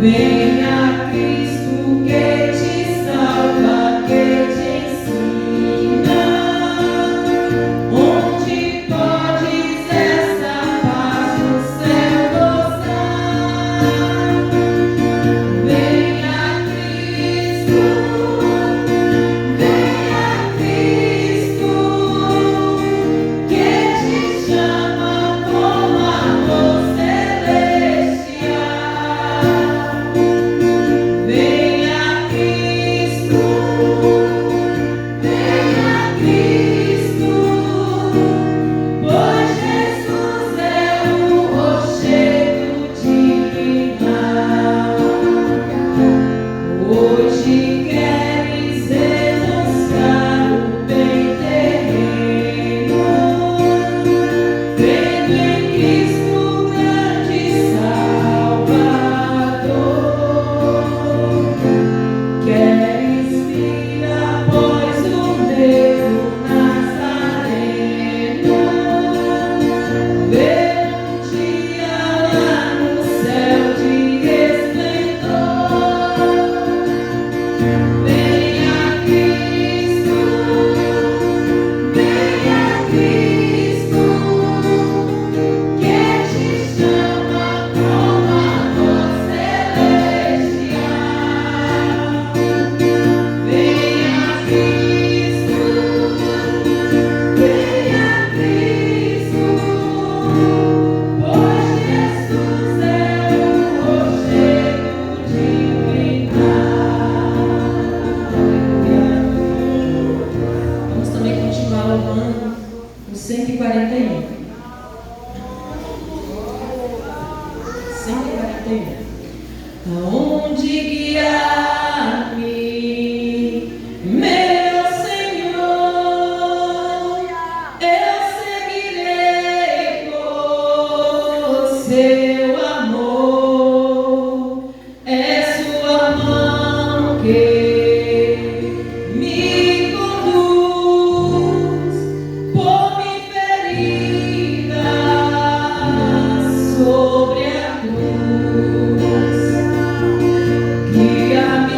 Venha Cristo que te salva, que te ensina, onde podes essa paz no céu gozar. Venha Cristo que te chama como amor celestial. Venha Cristo, pois Jesus é o rochedo divinal. Hoje queres demonstrar o bem terreno, crendo em Cristo, grande Salvador. Queres vir após o dedo nazareno, ver um dia lá no céu de esplendor. Venha Cristo, que te chama como amor celestial. Venha Cristo, pois Jesus é o rochedo divinal. Vamos também continuar louvando o 141. 141. Aonde guiar-me, meu Senhor, eu seguirei por seu amor. É sua mão que me conduz por mim ferida sobre a cruz. Guia-me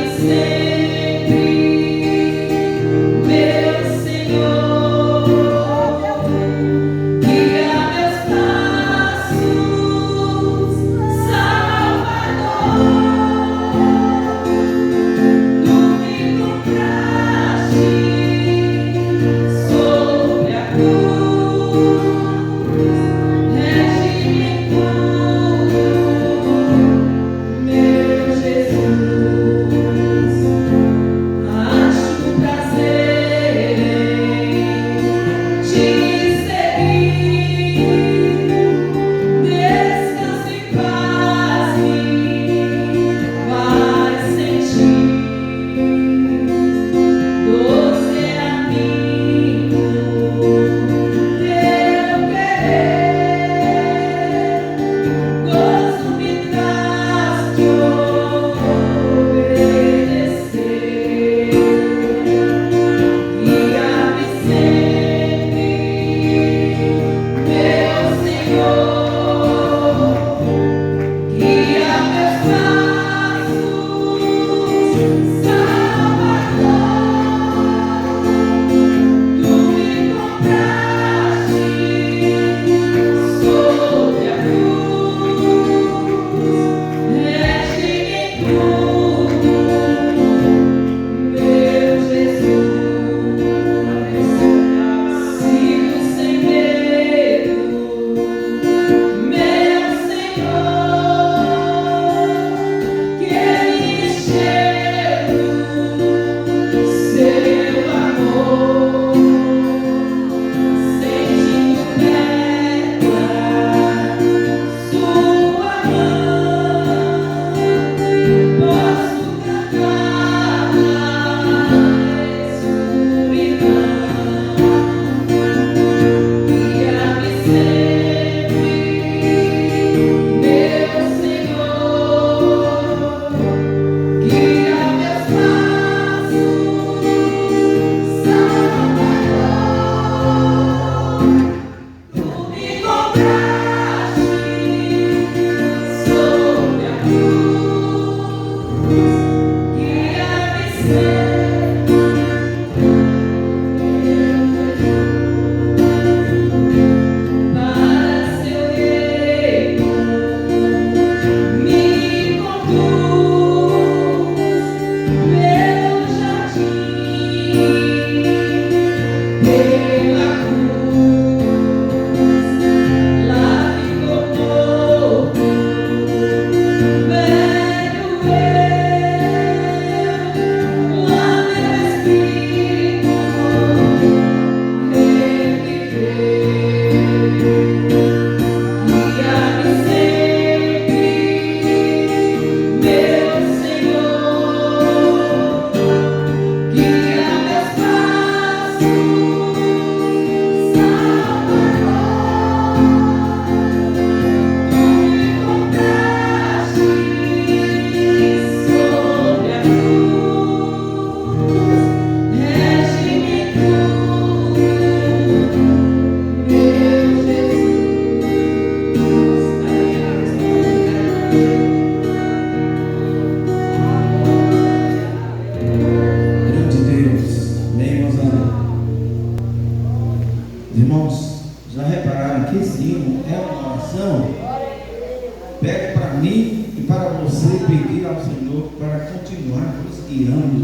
você pedir ao Senhor para continuar nos guiando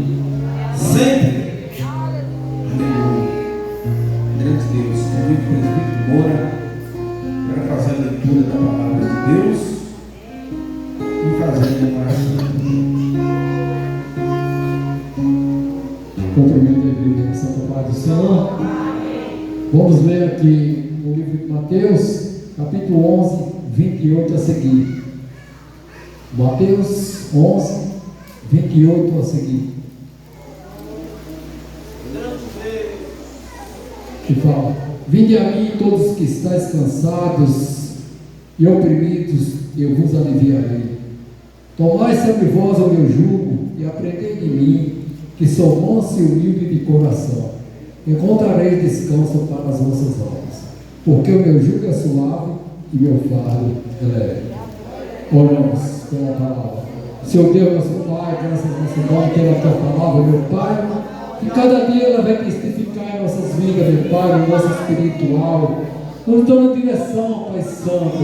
sempre. Aleluia. Grande Deus, convido o presbítero Moura para fazer a leitura da palavra de Deus e fazer uma oração. Cumprimento a igreja na Santa Paz do Senhor. Vamos ler aqui no livro de Mateus, capítulo 11, 28 a seguir. Mateus 11, 28 a seguir. Que fala: Vinde a mim todos que estáis cansados e oprimidos, e eu vos aliviarei. Tomai sobre vós o meu jugo e aprendei de mim, que sou manso e humilde de coração. Encontrareis descanso para as vossas almas, porque o meu jugo é suave e meu fardo é leve. Oramos pela palavra. Seu Deus, nosso Pai, graças ao nosso nome pela tua palavra, meu Pai, que cada dia ela vai testificar em nossas vidas, meu Pai, no nosso espiritual, nos dando direção, Pai Santo,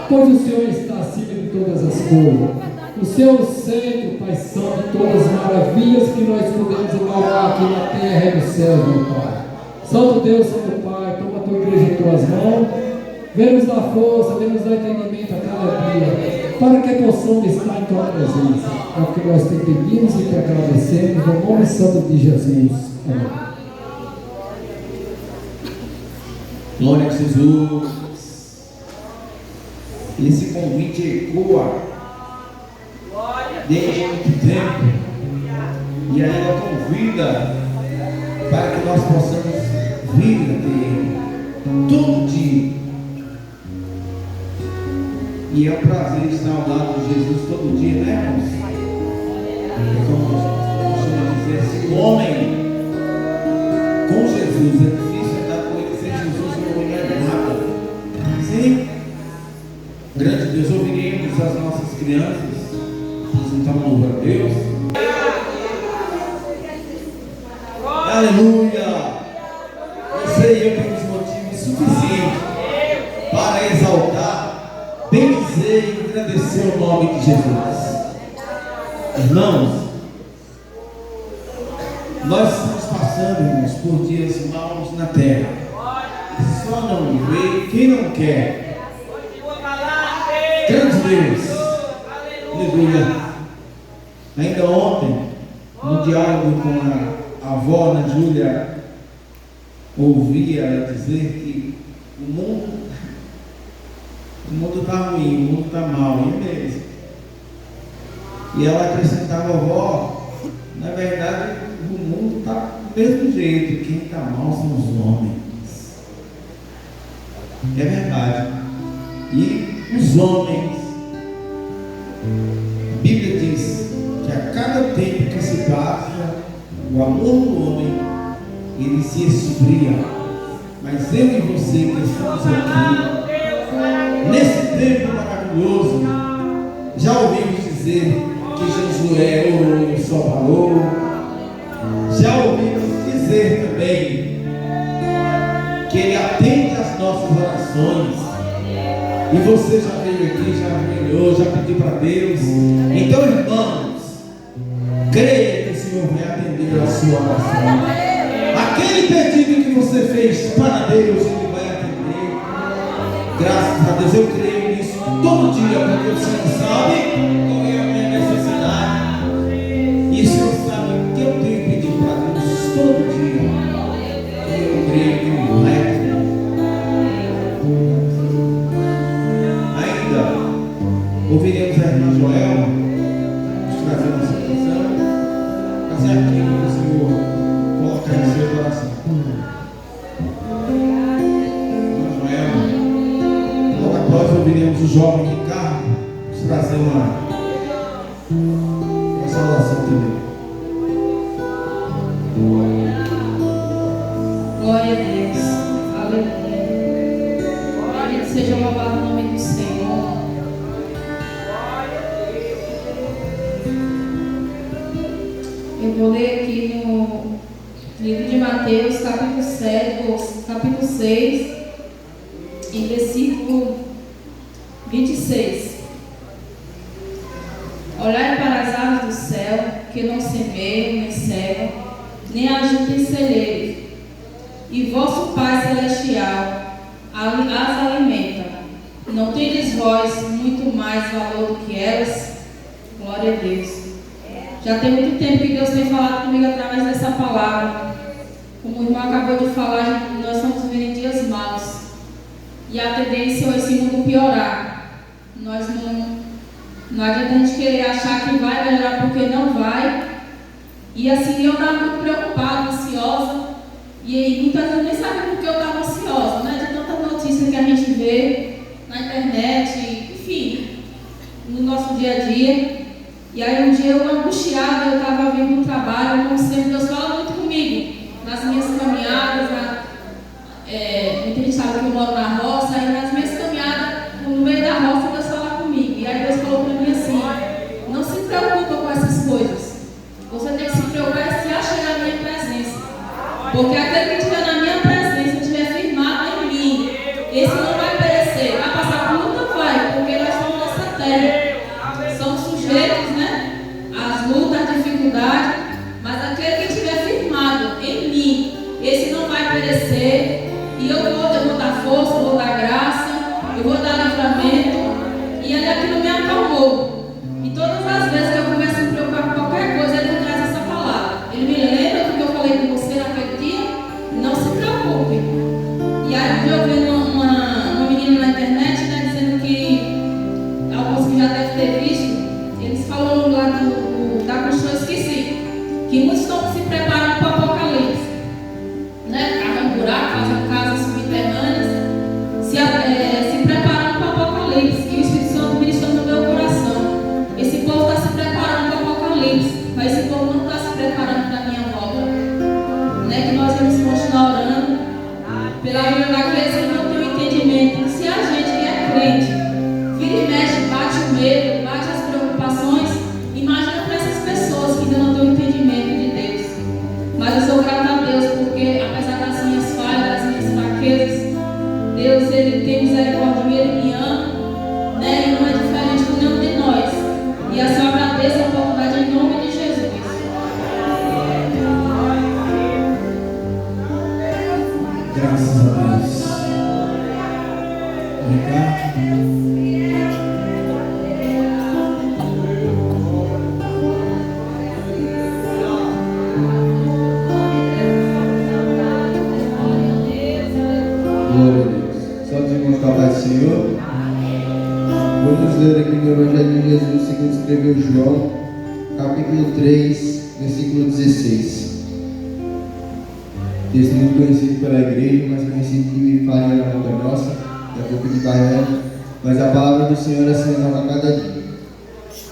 pois o Senhor está acima de todas as coisas. O Senhor é o centro, Pai Santo, de todas as maravilhas que nós podemos inaugurar aqui na terra e no céu, meu Pai. Santo Deus, Santo Pai, toma a tua igreja em tuas mãos, vem nos dar força, vem nos dar entendimento a cada dia, para que possamos estar em tua presença. É o que nós te pedimos e te agradecemos, no nome santo de Jesus. Amém. Glória a Jesus. Esse convite ecoa desde muito tempo e ainda convida para que nós possamos vir até Ele todo dia. E é um prazer estar ao lado de Jesus todo dia, né, irmãos? Como costumamos dizer, se o homem com Jesus é difícil andar com ele, sem Jesus o homem não é nada. Sim? Grande Deus, ouviremos as nossas crianças apresentar um louvor a Deus. Aleluia! Você e eu temos motivos suficientes para exaltar, bendizer e agradecer o nome de Jesus. Irmãos, nós estamos passando, irmãos, por dias maus na terra. Só não vê quem não quer. Grande Deus. Aleluia. Ainda ontem, no diálogo com a avó Ana Júlia, ouvia ela dizer que o mundo está ruim, o mundo está mal, é mesmo. E ela acrescentava: vó, na verdade o mundo está do mesmo jeito, quem está mal são os homens. É verdade. E os homens, a Bíblia diz que a cada tempo que se passa, o amor do homem, ele se esfria. Mas eu e você que estamos aqui, nesse tempo maravilhoso, já ouvimos dizer que Josué orou e o sol parou. Já ouvimos dizer também que Ele atende às nossas orações. E você já veio aqui, já ajoelhou, já pediu para Deus. Então, irmãos, creia que o Senhor vai atender a sua oração. Aquele pedido que você fez para Deus, Ele vai atender. Graças a Deus, eu creio nisso todo dia, porque o Senhor sabe qual é a minha necessidade. E o Senhor sabe que eu tenho pedido para Deus todo dia. E eu creio que Ele vai atender. Ainda ouviremos a irmã Joelma nos trazer nossa atenção, fazer aquilo que o Senhor colocar em seu coração. Nós ouviremos o jovem Ricardo nos trazer uma saudação também. Glória a Deus. Aleluia. Glória seja louvado o nome do Senhor. Eu vou ler aqui no livro de Mateus, capítulo 6, em versículo 26. Olhai para as aves do céu, que não semeiam, nem cegam, nem ajuntem celeiros, e vosso Pai Celestial as alimenta. Não tendes vós muito mais valor do que elas? Glória a Deus. Já tem muito tempo que Deus tem falado comigo através dessa palavra. Como o irmão acabou de falar, nós estamos vivendo em dias maus. E a tendência é esse mundo piorar. Não adianta a gente querer achar que vai melhorar, porque não vai. E assim, eu estava muito preocupada, ansiosa. E aí, muitas vezes eu nem sabia por que eu estava ansiosa, né? De tanta notícia que a gente vê na internet, enfim, no nosso dia a dia. E aí, um dia eu angustiada, eu estava vindo do trabalho, como sempre, Deus fala muito comigo, nas minhas caminhadas. Muita gente sabe que eu moro na roça, e nas minhas caminhadas, no meio da roça, Deus fala comigo. E aí, Deus falou para mim assim: não se preocupa com essas coisas. Você tem que se preocupar se achar na minha presença. Porque aquele que estiver na minha presença, estiver firmado em mim, esse não vai perecer. Vai passar por luta? Vai, porque nós estamos nessa terra. Somos sujeitos, né? Às lutas, às dificuldades. Mas aquele que estiver firmado em mim, esse não vai perecer. E eu vou dar força, eu vou dar graça, eu vou dar livramento. E ele aqui não me acalmou. E todas as vezes que eu começo a me preocupar com qualquer coisa, ele me traz essa palavra. Ele me lembra do que eu falei com você naquele dia. Não se preocupe. E aí eu vi uma menina na internet, né, dizendo que, alguns que já devem ter visto, eles falaram lá da construção, eu esqueci, que muitos estão se preparando para o Apocalipse, né, cavando buraco, fazendo casas subterrâneas, se preparando para o Apocalipse. E o Espírito Santo ministrou no meu coração: esse povo está se preparando para o Apocalipse, mas esse povo não está se preparando para a minha volta, né, que nós vamos continuar orando pela vida daqueles que não têm o entendimento. Se a gente que é crente vira e mexe, bate o medo, bate as preocupações, imagina para essas pessoas que ainda não têm o entendimento de Deus. Mas eu sou grata a Deus, porque apesar das minhas falhas, das minhas fraquezas, Deus, Ele tem misericórdia e Ele me ama, né? E não é diferente de nenhum de nós. E assim eu agradeço a oportunidade em nome de Jesus. Graças a Deus. Obrigado. Glória a Deus. Só os irmãos com a paz do Senhor. Vamos ler aqui no Evangelho de Jesus, segundo escreveu João, capítulo 3, versículo 16. Texto muito conhecido pela igreja, mas conhecido de farinha na boca nossa, é a boca de barreira, mas a palavra do Senhor é se renova a cada dia.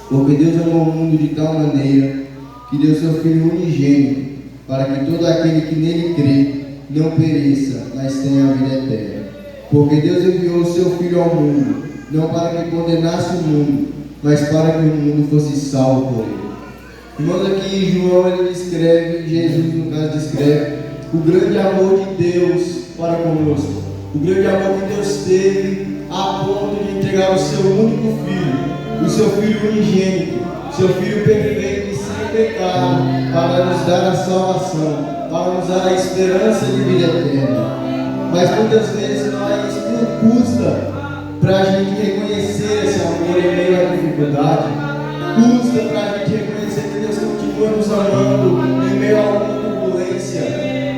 Porque Deus amou o mundo de tal maneira que deu seu Filho unigênito, para que todo aquele que nele crê não pereça, mas tenha a vida eterna. Porque Deus enviou o seu Filho ao mundo, não para que condenasse o mundo, mas para que o mundo fosse salvo por ele. Irmãos, aqui João ele descreve, Jesus no caso descreve, o grande amor de Deus para conosco. O grande amor que Deus teve a ponto de entregar o seu único Filho, o seu Filho unigênito, seu Filho perfeito e sem pecado, para nos dar a salvação, para nos dar a esperança de vida eterna. Mas muitas vezes nós custa para a gente reconhecer esse amor em meio à dificuldade, custa para a gente reconhecer que Deus continua nos amando em meio a alguma turbulência.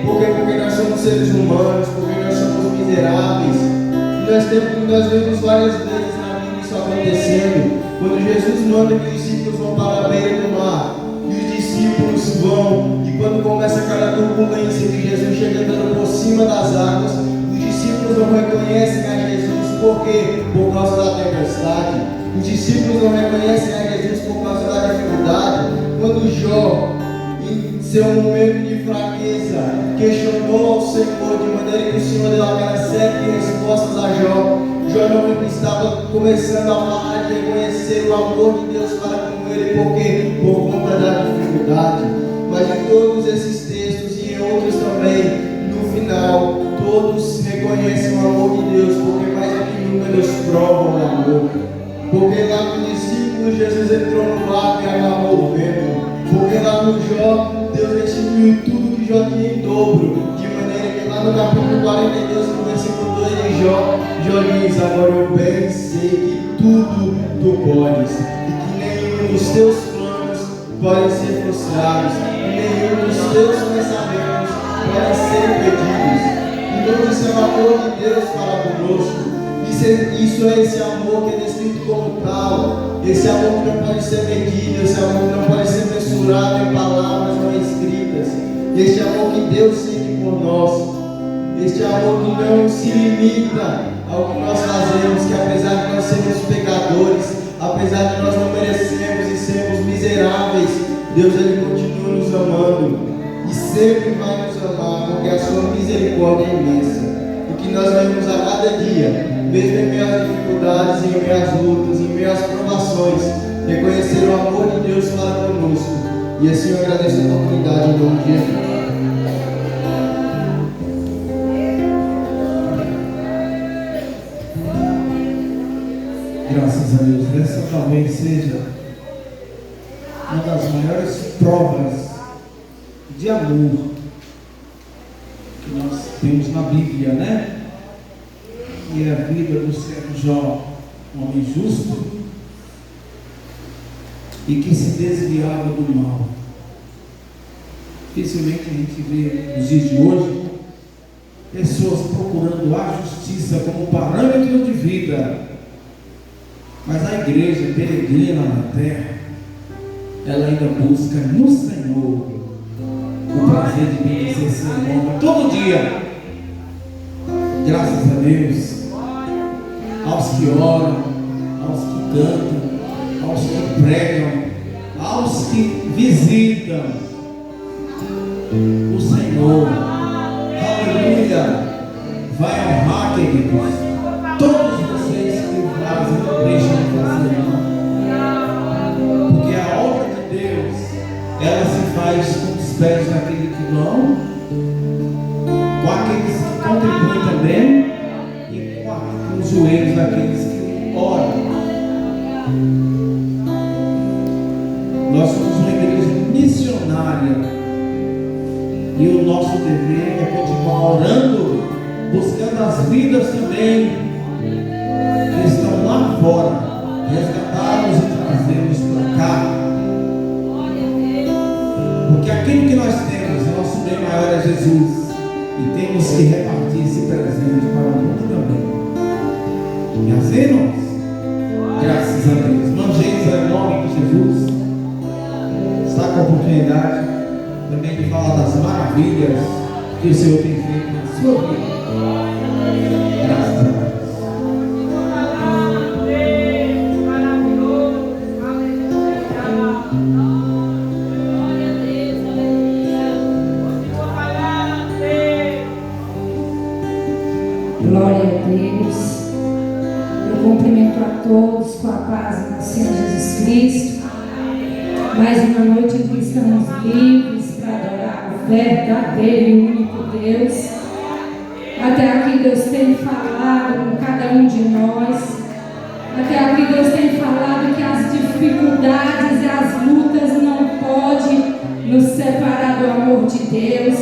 Porque nós somos seres humanos, porque nós somos miseráveis. E nós vemos várias vezes na Bíblia isso acontecendo. Quando Jesus manda que os discípulos vão para a beira do mar, e os discípulos vão, e quando começa aquela turbulência que Jesus chega andando por cima das águas, os discípulos não reconhecem a Jesus. Por quê? Por causa da tempestade. Os discípulos não reconhecem a Jesus por causa da dificuldade. Quando Jó, em seu momento de fraqueza, questionou ao Senhor, de maneira que o Senhor deu aquelas 7 respostas a Jó, Jó não estava começando a falar de reconhecer o amor de Deus para com ele, porque por conta da dificuldade. Mas em todos esses textos e em outros também, no final, todos reconhecem o amor de Deus, porque mais do que nunca Deus prova o amor. Porque lá no discípulo, Jesus entrou no mar no Jó, Deus restituiu tudo que Jó tinha em dobro, de maneira que lá no capítulo 42, no versículo 2 de Jó, Jó diz: agora eu bem sei que tudo tu podes, e que nenhum dos teus planos pode ser frustrados, e nenhum dos teus pensamentos podem ser perdidos. Então isso é o amor de Deus para conosco. Isso é esse amor que é descrito como tal, esse amor que não pode ser medido, esse amor que não pode ser mensurado em palavras não escritas, este amor que Deus sente por nós, este amor que não se limita ao que nós fazemos, que apesar de nós sermos pecadores, apesar de nós não merecemos e sermos miseráveis, Deus Ele continua nos amando e sempre vai nos amar, porque a sua misericórdia é imensa, e que nós vemos a cada dia, mesmo em meio às dificuldades, em meio às lutas, em meio às provações, reconhecer o amor de Deus para conosco. E assim eu agradeço a oportunidade em nome de Jesus. Graças a Deus, essa talvez seja uma das maiores provas de amor que nós temos na Bíblia, né? E a vida do servo Jó, um homem justo e que se desviava do mal. Dificilmente a gente vê nos dias de hoje pessoas procurando a justiça como parâmetro de vida, mas a igreja peregrina na terra, ela ainda busca no Senhor o prazer de conhecer seu nome todo dia. Graças a Deus, aos que oram, aos que cantam, aos que pregam, aos que visitam o Senhor, aleluia, vai honrar, queridos, todos vocês que fazem, não deixam de fazer, não, porque a obra de Deus, ela se faz com os pés daquele que vão, com aqueles que contribuem também, e com os joelhos daqueles que oram. Nós somos uma igreja missionária, e o nosso dever é continuar orando, buscando as vidas também que estão lá fora, resgatá-los e trazê-los para cá, porque aquilo que nós temos, nosso bem maior é Jesus, e temos que repartir esse presente para o mundo também. E assim, irmãos, graças a Deus, manjeiros em nome de Jesus, está com a oportunidade também de falar das maravilhas que o Senhor tem feito na sua vida. Graças a Deus. Glória a Deus. Eu cumprimento a todos com a paz do Senhor Jesus Cristo. Mais uma noite em que estamos livres para adorar o verdadeiro e único Deus. Até aqui Deus tem falado com cada um de nós. Até aqui Deus tem falado que as dificuldades e as lutas não podem nos separar do amor de Deus.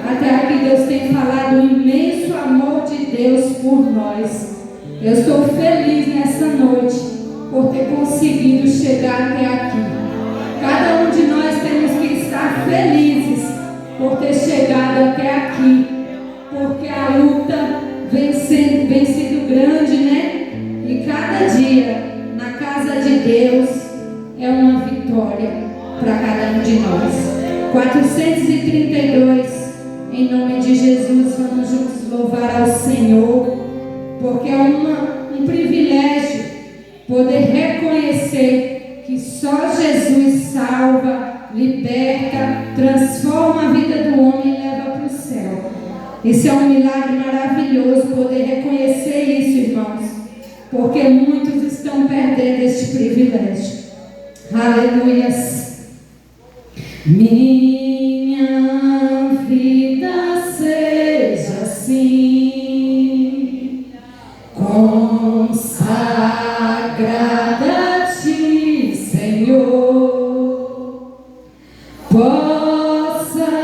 Até aqui Deus tem falado o imenso amor de Deus por nós. Eu estou feliz nessa noite por ter conseguido chegar até aqui. Cada um de nós temos que estar felizes por ter chegado até aqui, porque a luta vem sendo grande, né? E cada dia na casa de Deus é uma vitória para cada um de nós. 432, em nome de Jesus, vamos juntos louvar ao Senhor, porque é um privilégio poder reconhecer que só Jesus salva, liberta, transforma a vida do homem e leva para o céu. Esse é um milagre maravilhoso, poder reconhecer isso, irmãos, porque muitos estão perdendo este privilégio. Aleluias. Minha vida seja assim, consagrada a ti, Senhor, Possa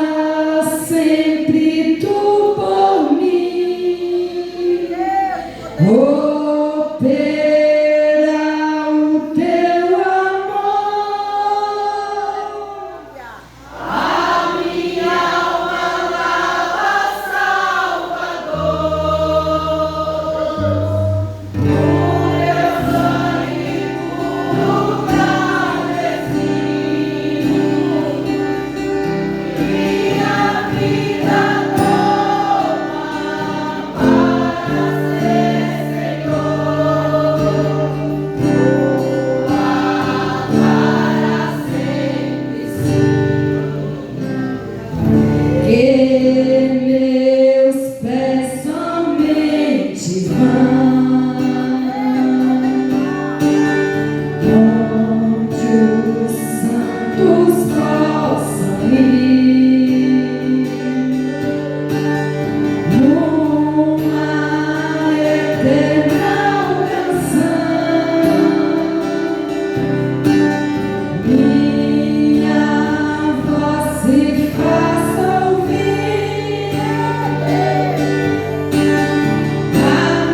sempre tu por mim operar o teu amor. A minha alma lava Salvador, o teu sangue puro carmesim, e a vida nova para ser Senhor, para sempre que meus pés somente vão onde os santos possam ir numa eterna canção. Minha voz se faça ouvir, a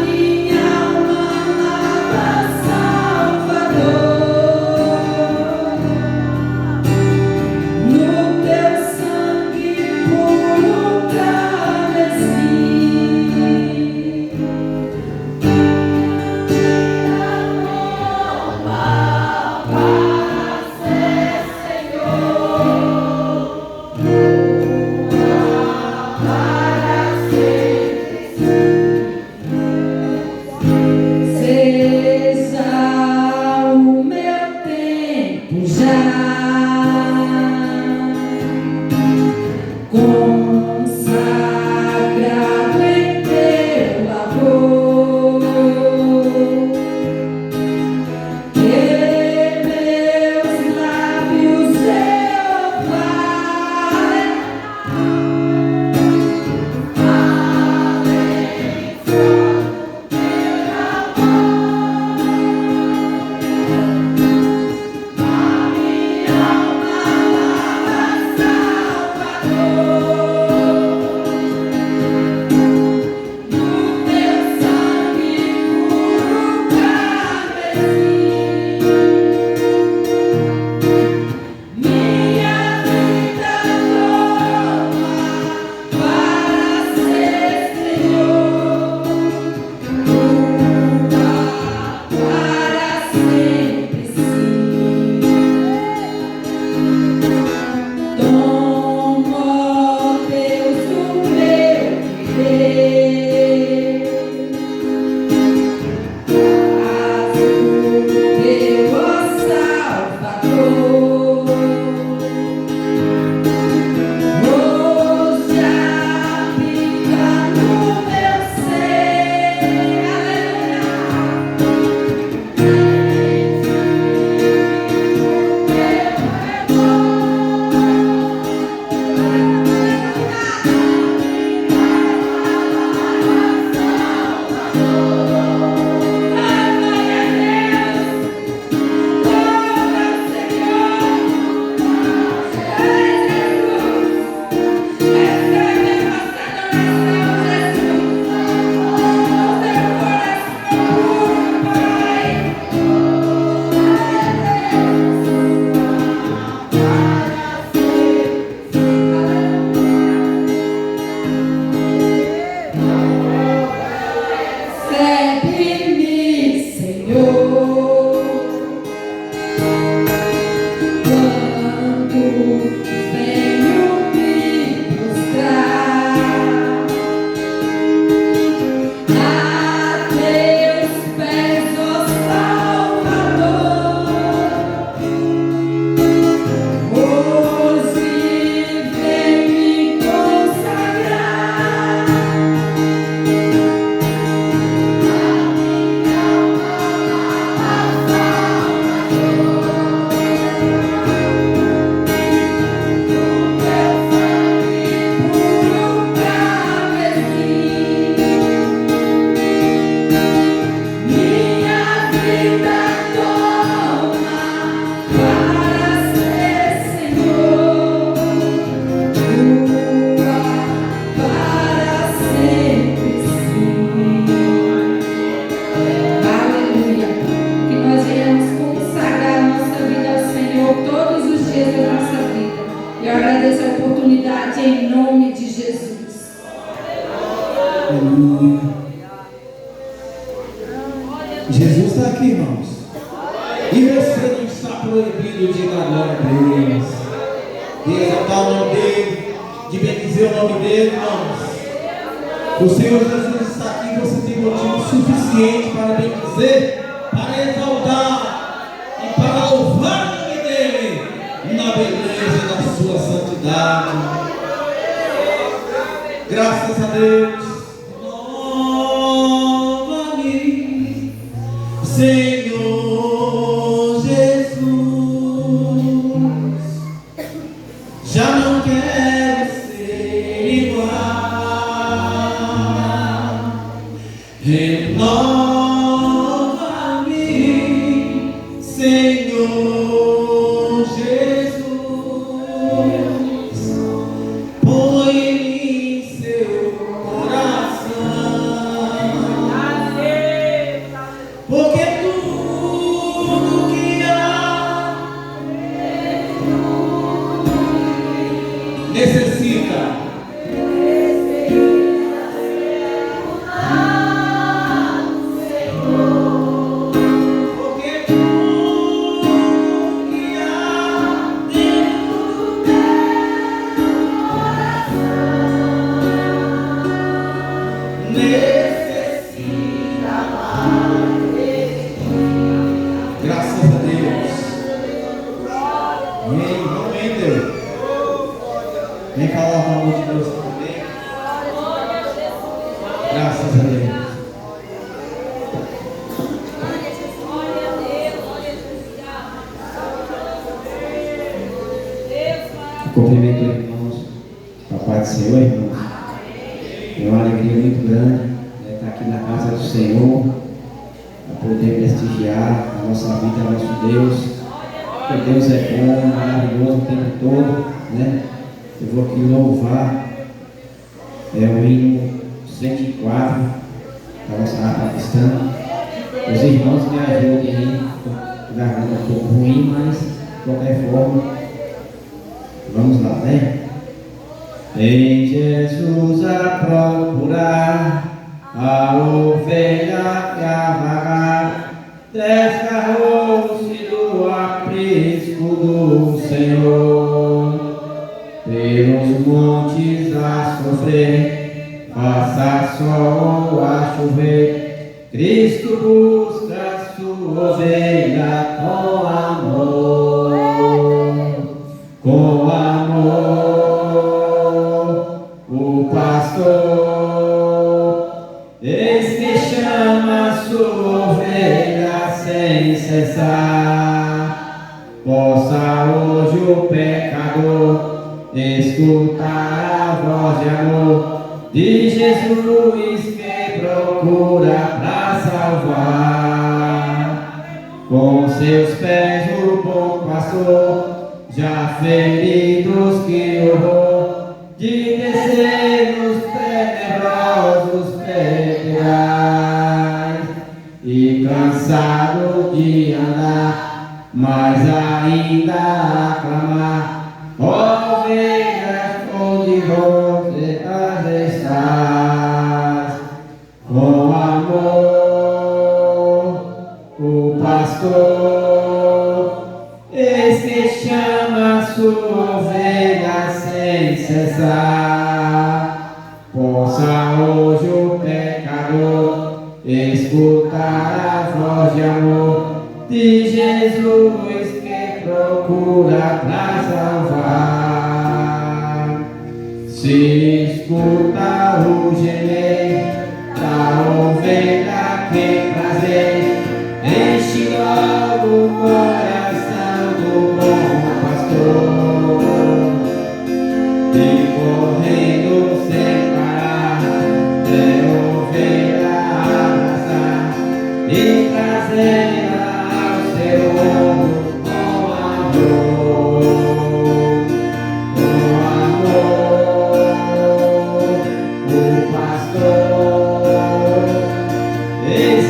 minha alma lava Salvador, no teu sangue puro carmesim. Seja o meu tempo já consagrado em teu amor, que meus lábios, Jeová, minha alma lava Salvador. oportunidade em nome de Jesus. Aleluia. Jesus está aqui, irmãos. E você não está proibido de dar glória a Deus, de exaltar o nome dele, de bendizer o nome dele, irmãos. O Senhor Jesus está aqui e você tem motivo suficiente para bendizer, para exaltar e para louvar o nome dele na beleza da sua santidade. Graças a Deus. Nova-me, Senhor Jesus. Já não quero ser igual. Renova-me, Senhor Jesus. Põe em seu coração, porque tudo que há necessita. Graças a Deus. Amém. Vamos entender. Vem falar o amor de Deus também. Graças a Deus. Cumprimento os irmãos, Papai do Senhor, irmãos. É uma alegria muito grande estar aqui na casa do Senhor, para poder prestigiar a nossa vida, a nosso Deus. Porque Deus é bom, maravilhoso o tempo todo, né? Eu vou aqui louvar o hino 104 da nossa harpa cristã. Os irmãos me ajudem aí, a garganta um pouco ruim, mas de qualquer forma, vamos lá, né? Em Jesus a procurar a ovelha que a vagar, desgarrou-se do aprisco do Senhor. Pelos montes a sofrer, faça sol ou a chover, Cristo busca sua ovelha com amor. Com amor, o pastor, eis que chama sua ovelha sem cessar. Possa hoje o pecador escutar a voz de amor de Jesus que procura pra salvar. Com seus pés o bom pastor, já feridos que horror de descer nos tenebrosos pedregais, e cansado de andar, mas ainda aclamar: ovelhas, onde você estás? Com amor, o pastor, eis que chama sua ovelha sem cessar. Possa hoje o pecador escutar a voz de amor de Jesus que procura pra salvar. Se escuta o gemer da ovelha, que prazer enche logo o coração do bom pastor, e correndo sem parar, é ovelha abraçar e trazê-la ao seu ombro com amor. Com amor, o pastor, eis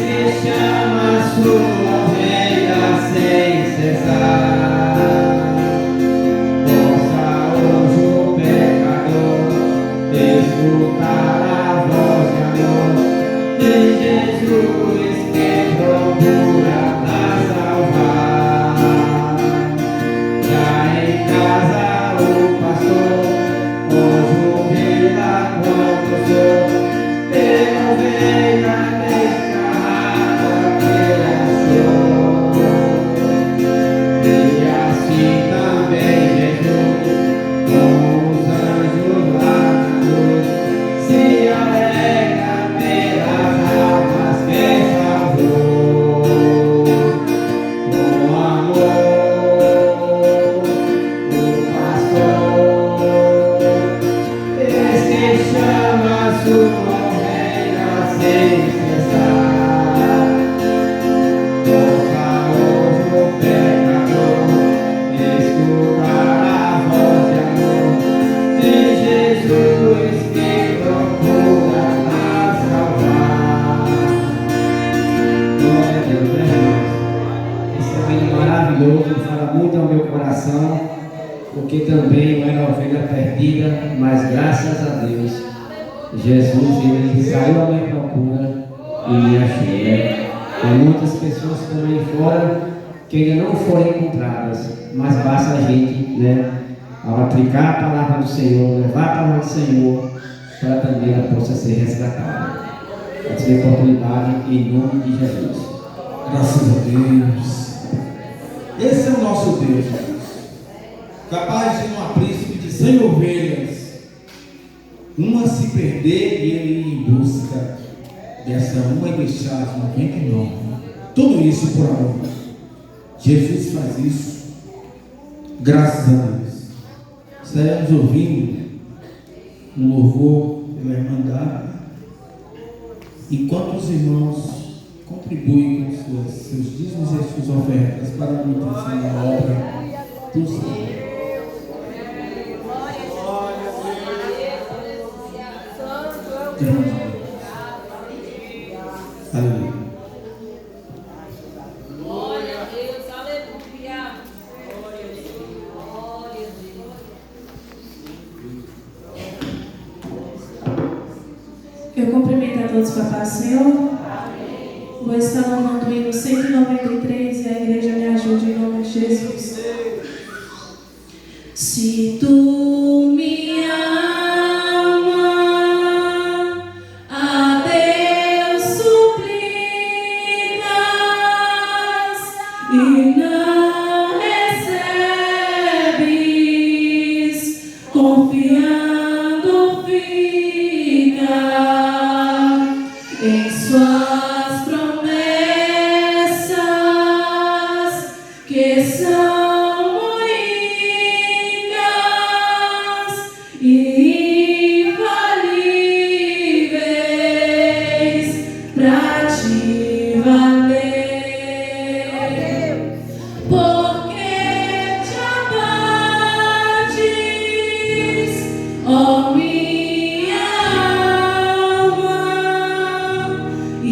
porque também eu era ovelha perdida, mas graças a Deus, Jesus, ele saiu à minha procura e me achou, né? Tem muitas pessoas também fora que ainda não foram encontradas, mas basta a gente, né, ao aplicar a palavra do Senhor, levar a palavra do Senhor, para também ela possa ser resgatada. Essa é a oportunidade em nome de Jesus. Graças a Deus. Esse é o nosso Deus, Jesus. Capaz de um aprisco de 100 ovelhas, uma se perder e ele ir em busca dessa uma e deixar as 99. Tudo isso por amor. Jesus faz isso. Graças a Deus. Estaremos ouvindo um louvor pela Irmandade, enquanto os irmãos contribuem com seus dízimos e suas ofertas para a manutenção da obra do Senhor. Aleluia. Glória a Deus, aleluia. Glória a Deus. Eu cumprimento a todos com a paz, Senhor. Vou estar louvando o hino 193 e a igreja me ajude em nome de Jesus. Se tu me ama, a Deus suplicas e não recebes, confiando fica em suas promessas que são únicas e infalíveis pra te valer. Porque te abates, ó minha alma, e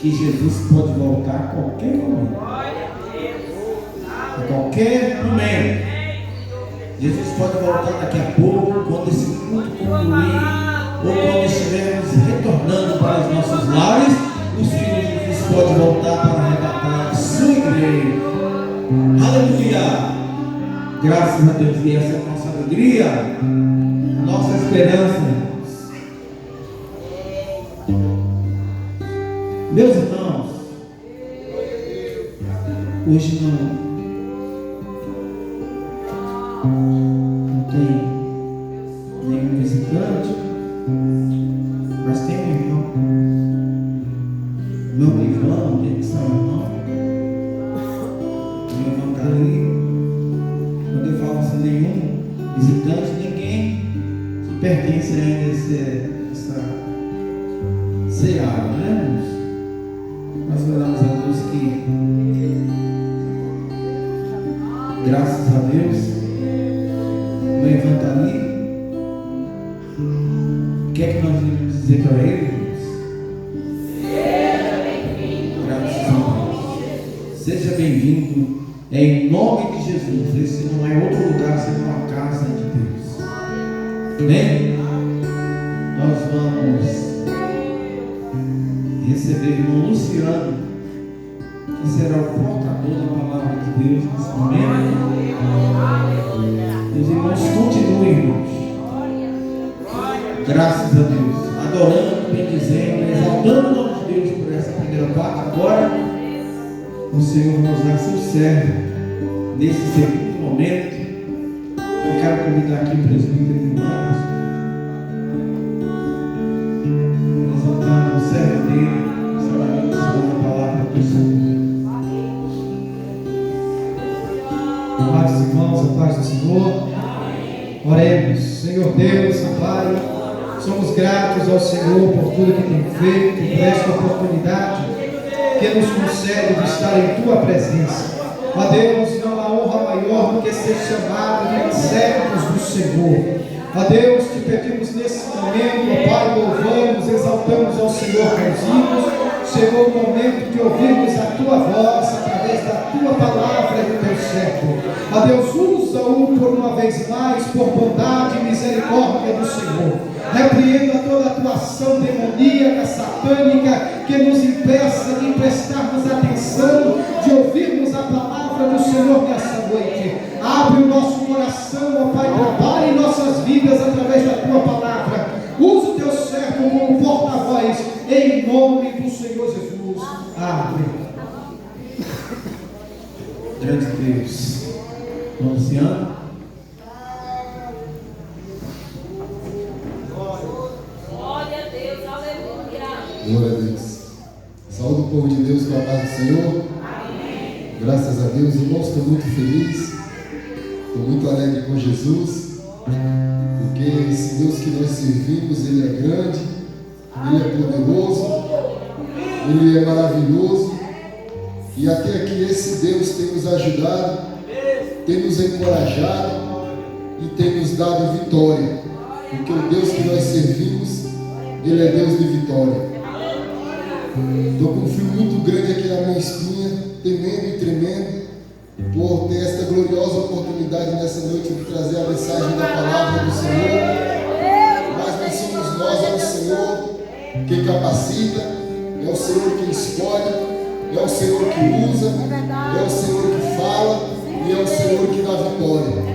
Que Jesus pode voltar a qualquer momento. A qualquer momento. Jesus pode voltar daqui a pouco, quando esse culto concluir, ou quando estivermos retornando para os nossos lares, o Senhor Jesus pode voltar para arrebatar a sua igreja. Aleluia! Graças a Deus, e essa é a nossa alegria, a nossa esperança. Meus irmãos, hoje não tem nenhum visitante, mas tem um irmão. Meu irmão, ele sabe o irmão. Meu irmão está ali. Quando eu falo assim, nenhum visitante, ninguém que pertence ainda a essa seara, né, irmãos? Nós oramos a Deus que, graças a Deus, o irmão está ali. O que é que nós devemos dizer para ele, irmãos? Seja bem-vindo. Graças a Deus. Seja bem-vindo em nome de Jesus. Esse não é outro lugar, senão a casa de Deus. Amém? Nós vamos receber o irmão Luciano, que será o portador da palavra de Deus nesse momento. Os irmãos continuem, irmãos, graças a Deus, adorando, bendizendo, exaltando o nome de Deus por essa primeira parte. Agora o Senhor vai usar seu servo nesse segundo momento. Eu quero convidar aqui o presbítero irmãos, exaltando o servo dele, sabendo a palavra do Senhor. Amados irmãos, a paz do Senhor. Oremos. Senhor Deus, Pai, somos gratos ao Senhor por tudo que tem feito, por esta oportunidade que nos concede de estar em Tua presença. Ó Deus, não há honra maior do que ser chamado de servos do Senhor. Ó Deus, te pedimos nesse momento, ó Pai, louvamos, exaltamos ao Senhor com os hinos. Chegou o momento de ouvirmos a Tua voz através da Tua palavra e do Teu servo. Ó Deus, usa-o por uma vez mais, por bondade e misericórdia do Senhor. Repreenda toda atuação demoníaca, satânica, que nos impeça de prestarmos atenção, de ouvirmos a palavra do Senhor nessa noite. Abre o nosso coração, ó Pai, trabalha em nossas vidas através da Tua palavra. Usa o Teu servo como porta-voz, em nome do Senhor Jesus. Amém. Grande Deus. Luciano. Glória a Deus, aleluia. Glória a Deus. Saúde o povo de Deus com a paz do Senhor. Amém. Graças a Deus, irmãos, estou muito feliz. Estou muito alegre com Jesus. Porque esse Deus que nós servimos, Ele é grande, Ele é poderoso, Ele é maravilhoso. E até aqui esse Deus tem nos ajudado, tem nos encorajado e tem nos dado vitória, porque o Deus que nós servimos, Ele é Deus de vitória. Estou com um frio muito grande aqui na minha espinha, temendo e tremendo, por ter esta gloriosa oportunidade nessa noite de trazer a mensagem da palavra do Senhor. Mas não somos nós, é o Senhor quem capacita, é o Senhor quem escolhe, é o Senhor que usa, é o Senhor que fala e é o Senhor que dá vitória.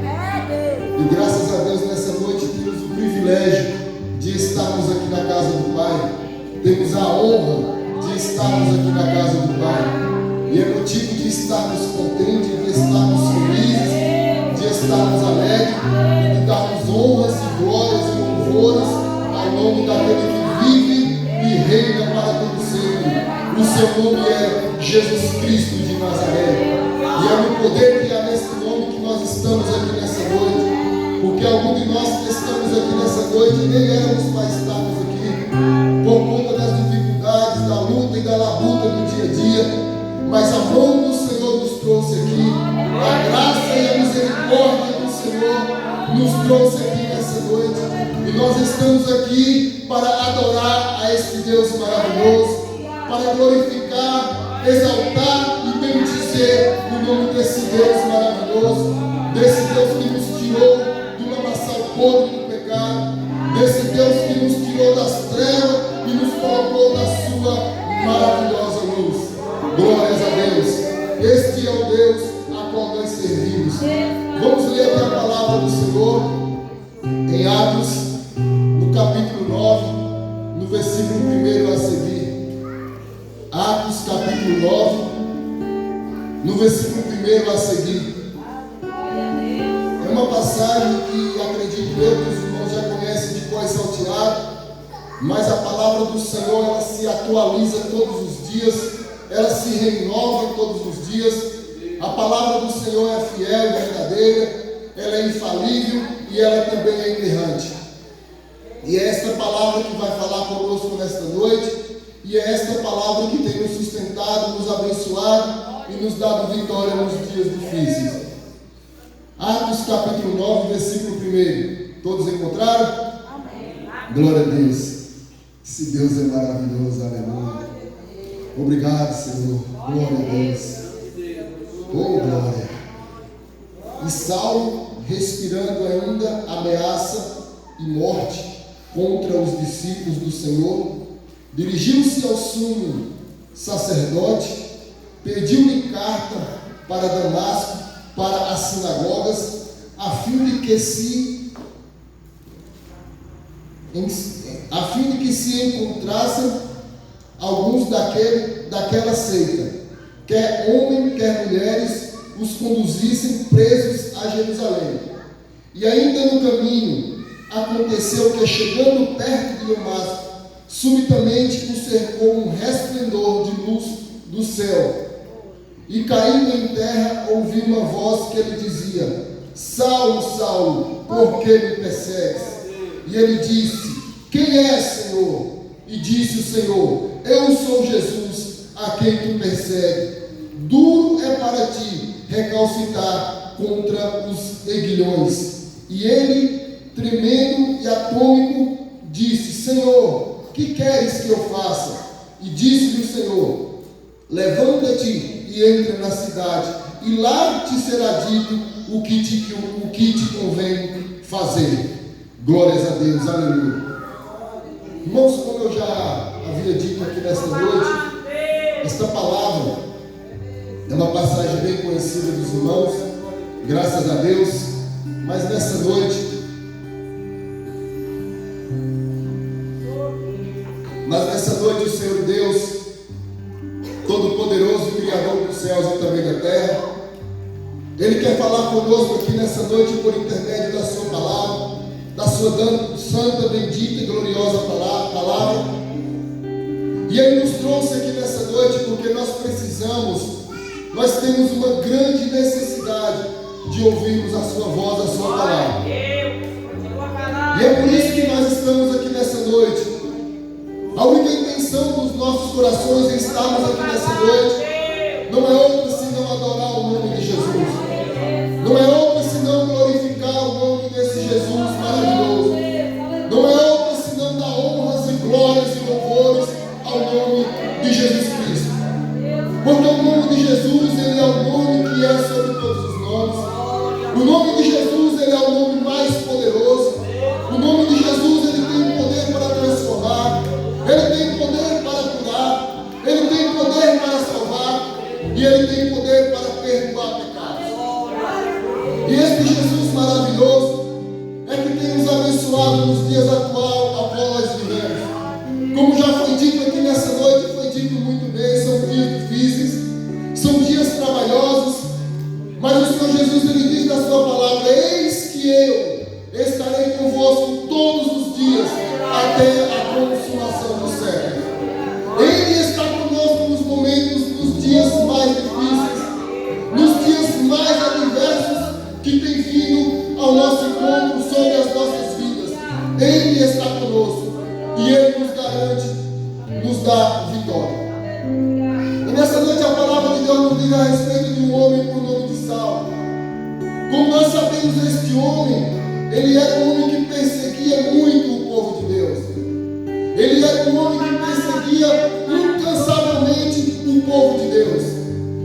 E graças a Deus nessa noite temos o privilégio de estarmos aqui na casa do Pai, temos a honra de estarmos aqui na casa do Pai. E é motivo de estarmos contentes, de estarmos felizes, de estarmos alegres, e de darmos honras e glórias e louvores ao nome daquele que vive e reina para todo sempre. O seu nome é Jesus Cristo de Nazaré. E é no poder que há nesse nome que nós estamos aqui nessa noite. Porque alguns de nós que estamos aqui nessa noite nem éramos para estarmos aqui, por conta das dificuldades, da luta e da labuta do dia a dia. Mas a mão do Senhor nos trouxe aqui, a graça e a misericórdia do Senhor nos trouxe aqui nessa noite, e nós estamos aqui para adorar a este Deus maravilhoso, para glorificar, exaltar e bendizer o nome desse Deus maravilhoso, desse Deus que nos tirou do lamaçal podre do pecado, desse Deus que nos tirou das trevas e nos colocou na sua maravilhosa luz. Glórias a Deus. Este é o Deus a qual nós servimos. Vamos ler aqui a palavra do Senhor em Atos, no capítulo 9, no versículo 1 a seguir. Atos, capítulo 9, no versículo 1 a seguir. É uma passagem que acredito eu que os irmãos já conhecem de cor salteado, mas a palavra do Senhor ela se atualiza todos os dias. Ela se renova todos os dias. A palavra do Senhor é fiel e verdadeira, ela é infalível e ela também é inerrante. E é esta palavra que vai falar conosco nesta noite, e é esta palavra que tem nos sustentado, nos abençoado e nos dado vitória nos dias difíceis. Atos capítulo 9, versículo 1. Todos encontraram? Amém. Glória a Deus. Esse Deus é maravilhoso, aleluia. Obrigado, Senhor. Glória a Deus. Oh, glória. E Saulo, respirando ainda ameaça e morte contra os discípulos do Senhor, dirigiu-se ao sumo sacerdote, pediu-lhe carta para Damasco, para as sinagogas, a fim de que se encontrassem alguns daquela seita, quer homem, quer mulheres, os conduzissem presos a Jerusalém. E ainda no caminho, aconteceu que, chegando perto de Damasco, subitamente o cercou um resplendor de luz do céu. E caindo em terra, ouviu uma voz que lhe dizia: Saulo, Saulo, por que me persegues? E ele disse: Quem é, Senhor? E disse o Senhor: Eu sou Jesus, a quem tu persegues. Duro é para ti recalcitrar contra os aguilhões. E ele, tremendo e atônito, disse: Senhor, que queres que eu faça? E disse-lhe o Senhor: Levanta-te e entra na cidade, e lá te será dito o que te convém fazer. Glórias a Deus, aleluia. Irmãos, como eu já havia dito aqui nesta noite, esta palavra é uma passagem bem conhecida dos irmãos, graças a Deus, mas nessa noite o Senhor Deus, Todo-Poderoso, Criador dos céus e também da terra, Ele quer falar conosco aqui nessa noite por intermédio da sua palavra, da sua santa, bendita e gloriosa palavra. E Ele nos trouxe aqui nessa noite porque nós temos uma grande necessidade de ouvirmos a sua voz, a sua palavra. E é por isso que nós estamos aqui nessa noite. A única intenção dos nossos corações em estarmos aqui nessa noite não é outra senão adorar o nome de Jesus. Não é outra senão glorificar o nome desse abençoado nos dias atuais a qual nós vivemos. Como já foi dito aqui nessa noite, foi dito muito bem, são dias difíceis, são dias trabalhosos, mas o Senhor Jesus, Ele diz na sua palavra: eis que eu estarei convosco todos os dias, até a consumação do século. Ele está conosco nos momentos, nos dias mais difíceis, nos dias mais adversos que tem vindo ao nosso encontro sobre as nossas vidas. Ele está conosco e Ele nos garante, nos dá vitória. E nessa noite a palavra de Deus nos diz a respeito de um homem por nome de Saulo. Como nós sabemos, este homem, ele era um homem que perseguia muito o povo de Deus. Ele era um homem que perseguia incansavelmente o povo de Deus.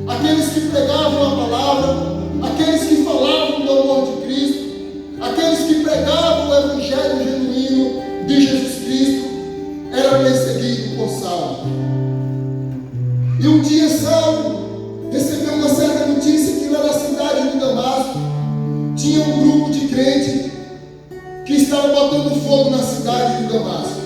Aqueles que pregavam a palavra, aqueles que falavam do amor de Cristo, aqueles que pregavam o evangelho genuíno de Jesus Cristo, era perseguido por Saulo. E um dia Saulo recebeu uma certa notícia que lá na cidade de Damasco tinha um grupo de crentes que estava botando fogo na cidade de Damasco.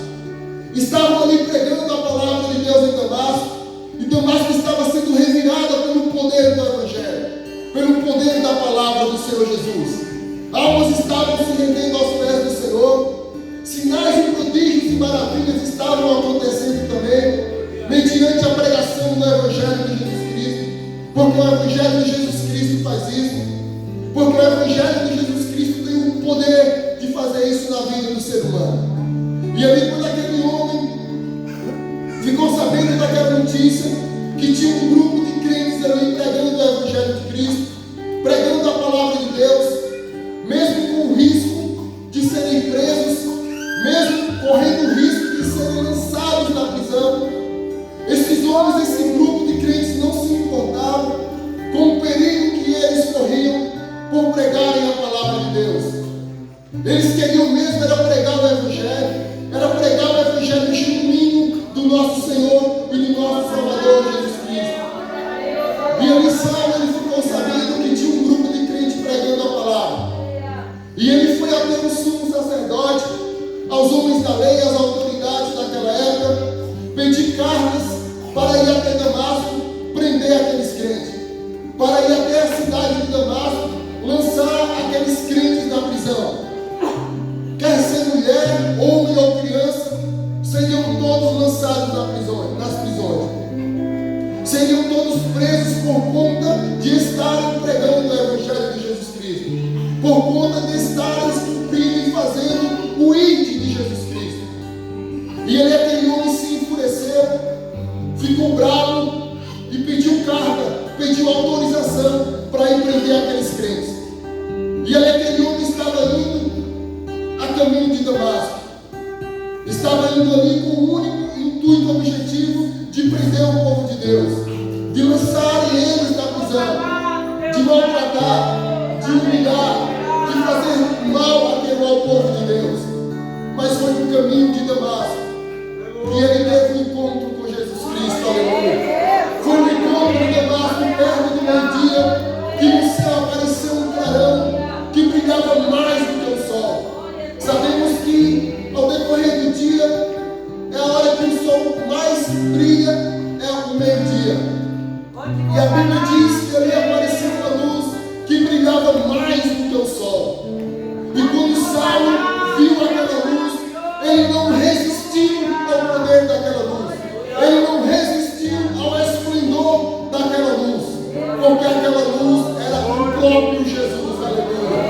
Estavam ali pregando a palavra de Deus em Damasco, e Damasco estava sendo revirada pelo poder do evangelho, pelo poder da palavra do Senhor Jesus. Almas estavam se rendendo aos pés do Senhor, sinais e prodígios e maravilhas estavam acontecendo também, mediante a pregação do evangelho de Jesus Cristo, porque o evangelho de Jesus Cristo faz isso, porque o evangelho de Jesus Cristo tem o poder de fazer isso na vida do ser humano. E ali, quando aquele homem ficou sabendo daquela notícia, que tinha um grupo de crentes ali pregando o evangelho de Cristo, pregando a palavra de Deus, mesmo com o risco de serem presos, mesmo correndo o risco de serem lançados na prisão, esses homens, esse grupo de crentes não se importavam com o perigo que eles corriam por pregarem a palavra de Deus. Eles queriam mesmo era pregar o evangelho, era pregar o evangelho genuíno do nosso Senhor e do nosso Salvador Jesus Cristo. E ali Saulo, ele ficou sabendo que tinha um grupo de crentes pregando a palavra. E ele foi até o sumo sacerdote, aos homens da lei, às autoridades daquela época, pedir cartas para ir até Damasco, prender aqueles crentes, para ir até a cidade de Damasco, lançar aqueles crentes na prisão. Quer ser mulher, homem ou criança, seriam todos lançados nas prisões. Seriam todos presos por conta de estarem pregando o evangelho de Jesus Cristo, por conta de estarem cumprindo e fazendo o ID de Jesus Cristo. E ele, aquele homem, se enfureceu, ficou bravo e pediu carga, pediu autorização para ir prender aqueles crentes. E ali aquele homem estava indo a caminho de Damasco, estava indo ali com o único intuito objetivo de prender o povo de Deus, de lançarem eles na prisão, de maltratar, de humilhar, de fazer mal ao povo de Deus. Mas foi no caminho de Damasco que ele teve um encontro com Jesus Cristo, aleluia. Foi no encontro de Damasco, perto do meio-dia, que no céu apareceu um clarão que brilhava mais do que o sol. Sabemos que ao decorrer do dia é a hora que o sol mais brilha, é o meio-dia. E a Bíblia diz que ali apareceu uma luz que brilhava mais do que o sol. E quando Saulo viu aquela luz, ele não resistiu ao poder daquela luz. Ele não resistiu ao esplendor daquela luz, porque aquela luz era o próprio Jesus, aleluia.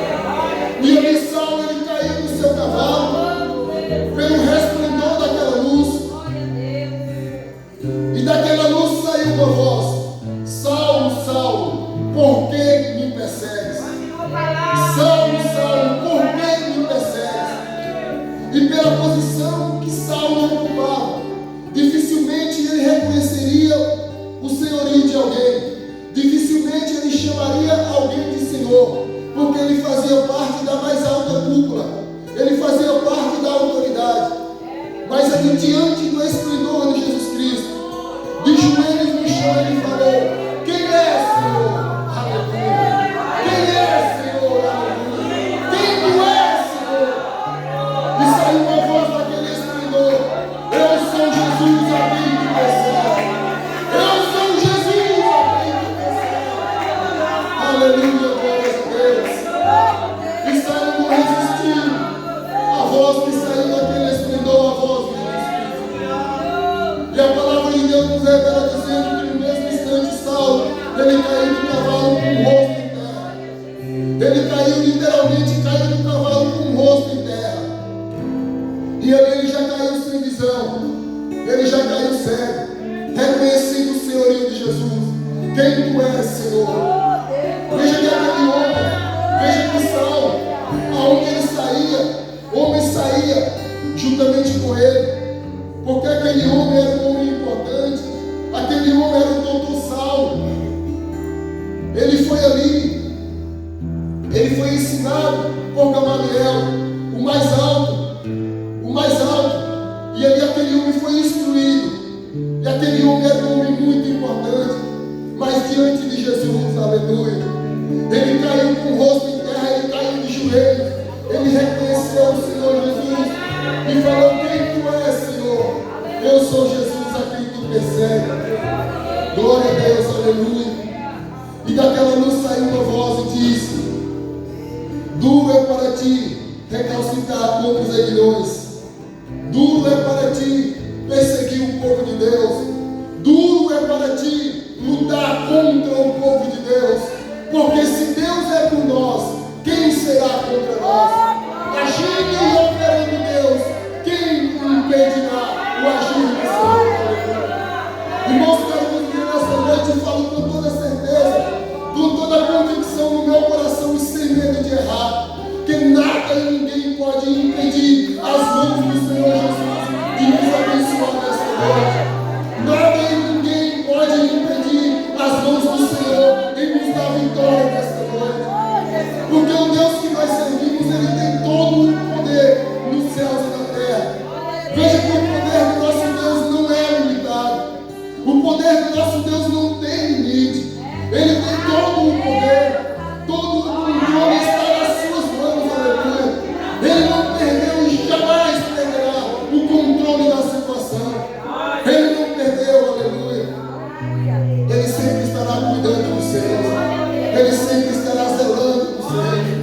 E ali Saulo, ele caiu no seu cavalo, pelo resplendor daquela luz, e daquela luz saiu uma voz: Saulo, Saulo, por que me persegues? Saulo, Saulo, por que me persegues? E pela posição que Saulo ocupava, dificilmente ele reconheceria o senhorio de alguém, dificilmente ele chamaria alguém de senhor, porque ele fazia parte da mais alta cúpula, ele fazia parte da autoridade. Mas ali, diante do esplendor de Jesus Cristo, de joelhos no chão, ele falou: quem é, Senhor? Aleluia. Quem é, Senhor? Aleluia. Quem tu és, Senhor? E saiu uma voz daquele esplendor: eu sou Jesus a quem tu persegue. Eu sou Jesus a quem tu persegue. Aleluia, glória a Deus. E saiu não resistindo. A voz que saiu daquele esplendor, a voz de Jesus. E a palavra de Deus nos revela dizendo que no mesmo instante Saulo, ele caiu do cavalo com o rosto em terra. Ele caiu, literalmente caiu do cavalo com o rosto em terra. E ali ele já caiu sem visão. Ele já caiu cego, reconhecendo o senhorio de Jesus. Quem tu és, Senhor? Veja que aquele homem, veja que Saulo, aonde ele saía, homem saía juntamente com ele. Porque aquele homem era um homem importante. Aquele homem era o doutor Saulo. Ele foi ali. Ele foi ensinado por Gamaliel, o mais alto. O mais alto. E ali aquele homem foi instruído. E aquele homem era um homem muito importante. Mas diante de Jesus, aleluia, ele caiu com o rosto em terra, ele caiu de joelhos. Ele reconheceu o Senhor Jesus e falou: quem tu és, Senhor? Eu sou Jesus a quem tu persegue. Glória a Deus, aleluia. E daquela luz saiu uma voz e disse: duro é para ti recalcitrar contra os aguilhões. Duro é para ti perseguir o povo de Deus. Duro é para ti lutar contra o povo de Deus. Porque se Deus é por nós, quem será contra nós? Agindo e operando Deus, quem impedirá o agir do Senhor? Irmãos, quero que nessa noite eu falo com toda certeza, com toda a convicção no meu coração e sem medo de errar, que nada e ninguém pode impedir as mãos do Senhor Jesus de nos abençoar nesta noite. Nada e ninguém pode impedir as mãos do Senhor em nos dar vitória nesta noite. Porque o Deus que nós servimos, Ele tem todo o poder nos céus e na terra. Veja que o poder do nosso Deus não é limitado. O poder do nosso Deus não tem limite. Ele tem todo o poder, todo o controle está nas suas mãos, aleluia. Ele não perdeu e jamais perderá o controle da situação. Ele não perdeu, aleluia. Ele sempre estará cuidando dos seus. Ele sempre estará zelando dos seus.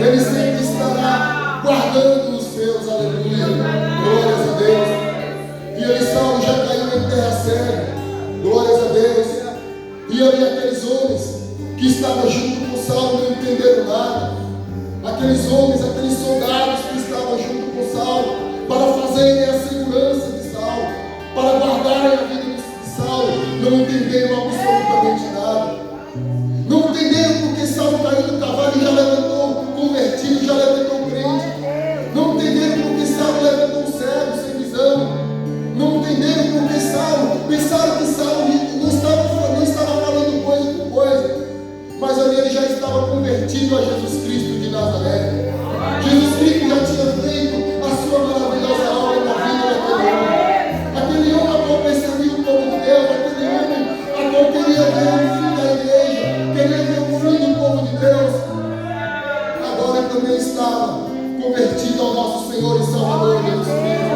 Ele sempre estará guardando os seus, aleluia. Glórias a Deus. E ele, Saulo, já caiu em terra cega. Glórias a Deus. E ali aqueles homens que estavam junto com Saulo não entenderam nada. Aqueles homens, aqueles soldados que estavam junto com Saulo para fazerem a segurança de Saulo, para guardarem a vida de Saulo, não entenderam absolutamente nada. Não entenderam porque Saulo caiu do cavalo e já levantou convertido, já levantou crente. Não entenderam porque Saulo levantou cego, sem visão. Não entenderam porque Saulo, pensaram que Saulo não estava falando coisa por coisa. Mas ali ele já estava convertido a Jesus Cristo de Nazaré. Jesus Cristo já tinha feito a sua maravilhosa obra na vida daquele homem. Aquele homem a qual perseguiu o povo de Deus, aquele homem a qual queria ver o fim da igreja, queria ver o fim do povo de Deus. Agora ele também estava convertido ao nosso Senhor e Salvador Jesus Cristo.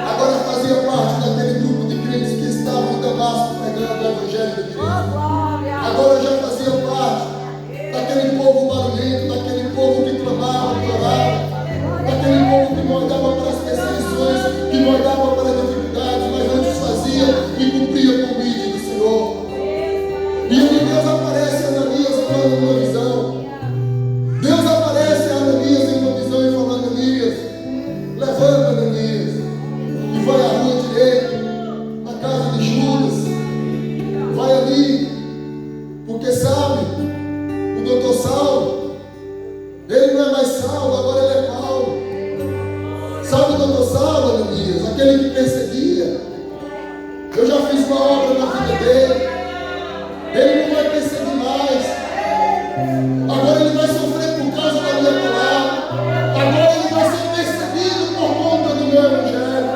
Agora fazia parte daquele grupo de crentes que estavam em Damasco pregando o Evangelho de Cristo. Agora já fazia parte daquele povo barulhento, daquele povo que clamava, chorava, daquele povo que mordava para as perseguições, que mordava para as dificuldades, mas antes fazia e cumpria o convite do Senhor. E ali Deus aparece a Ananias falando uma visão. Deus aparece a Ananias em uma visão e falando: Ananias, levanta, Ananias, e vai à rua direita, na casa de Judas, vai ali. Porque sabe, o doutor Saulo, ele não é mais Saulo, agora ele é Paulo. Sabe o doutor Saulo, Ananias, aquele que perseguia? Eu já fiz uma obra na vida dele. Ele não vai perseguir mais. Agora ele vai sofrer por causa da minha palavra. Agora ele vai ser perseguido por conta do meu evangelho.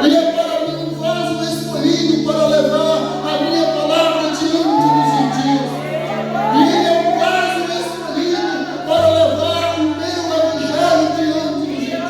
E é para mim um vaso escolhido para levar a minha palavra diante dos gentios. E ele é um vaso escolhido para levar o meu evangelho diante dos gentios.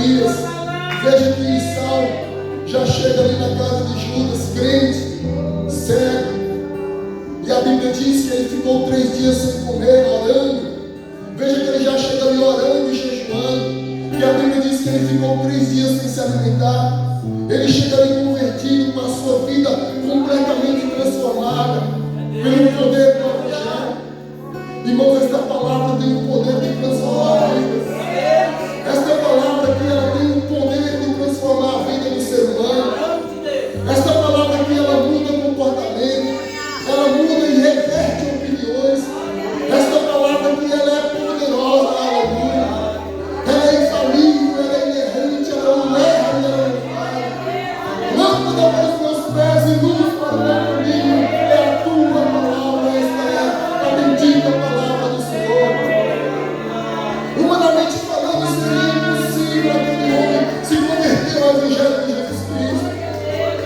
Ananias. Veja que Saulo já chega ali na casa de Judas, crente, cego. E a Bíblia diz que ele ficou 3 dias sem comer, orando. Veja que ele já chega ali orando e jejuando. E a Bíblia diz que ele ficou 3 dias sem se alimentar. Ele chega ali convertido, com a sua vida completamente transformada pelo poder do Evangelho. Irmãos, esta palavra tem o poder de transformar vidas. Esta palavra aqui, ela tem o poder de transformar a vida do ser humano. Esta palavra aqui, ela muda comportamento, ela muda e reverte opiniões. Esta palavra aqui, ela é poderosa, aleluia. Ela é infalível, ela é inerrante, ela não erra e ela não falha. Lâmpada para os meus pés e luz para o meu caminho é a tua palavra, esta é a bendita palavra do Senhor. Humanamente falando, seria impossível aquele homem se converter ao Evangelho de Jesus Cristo.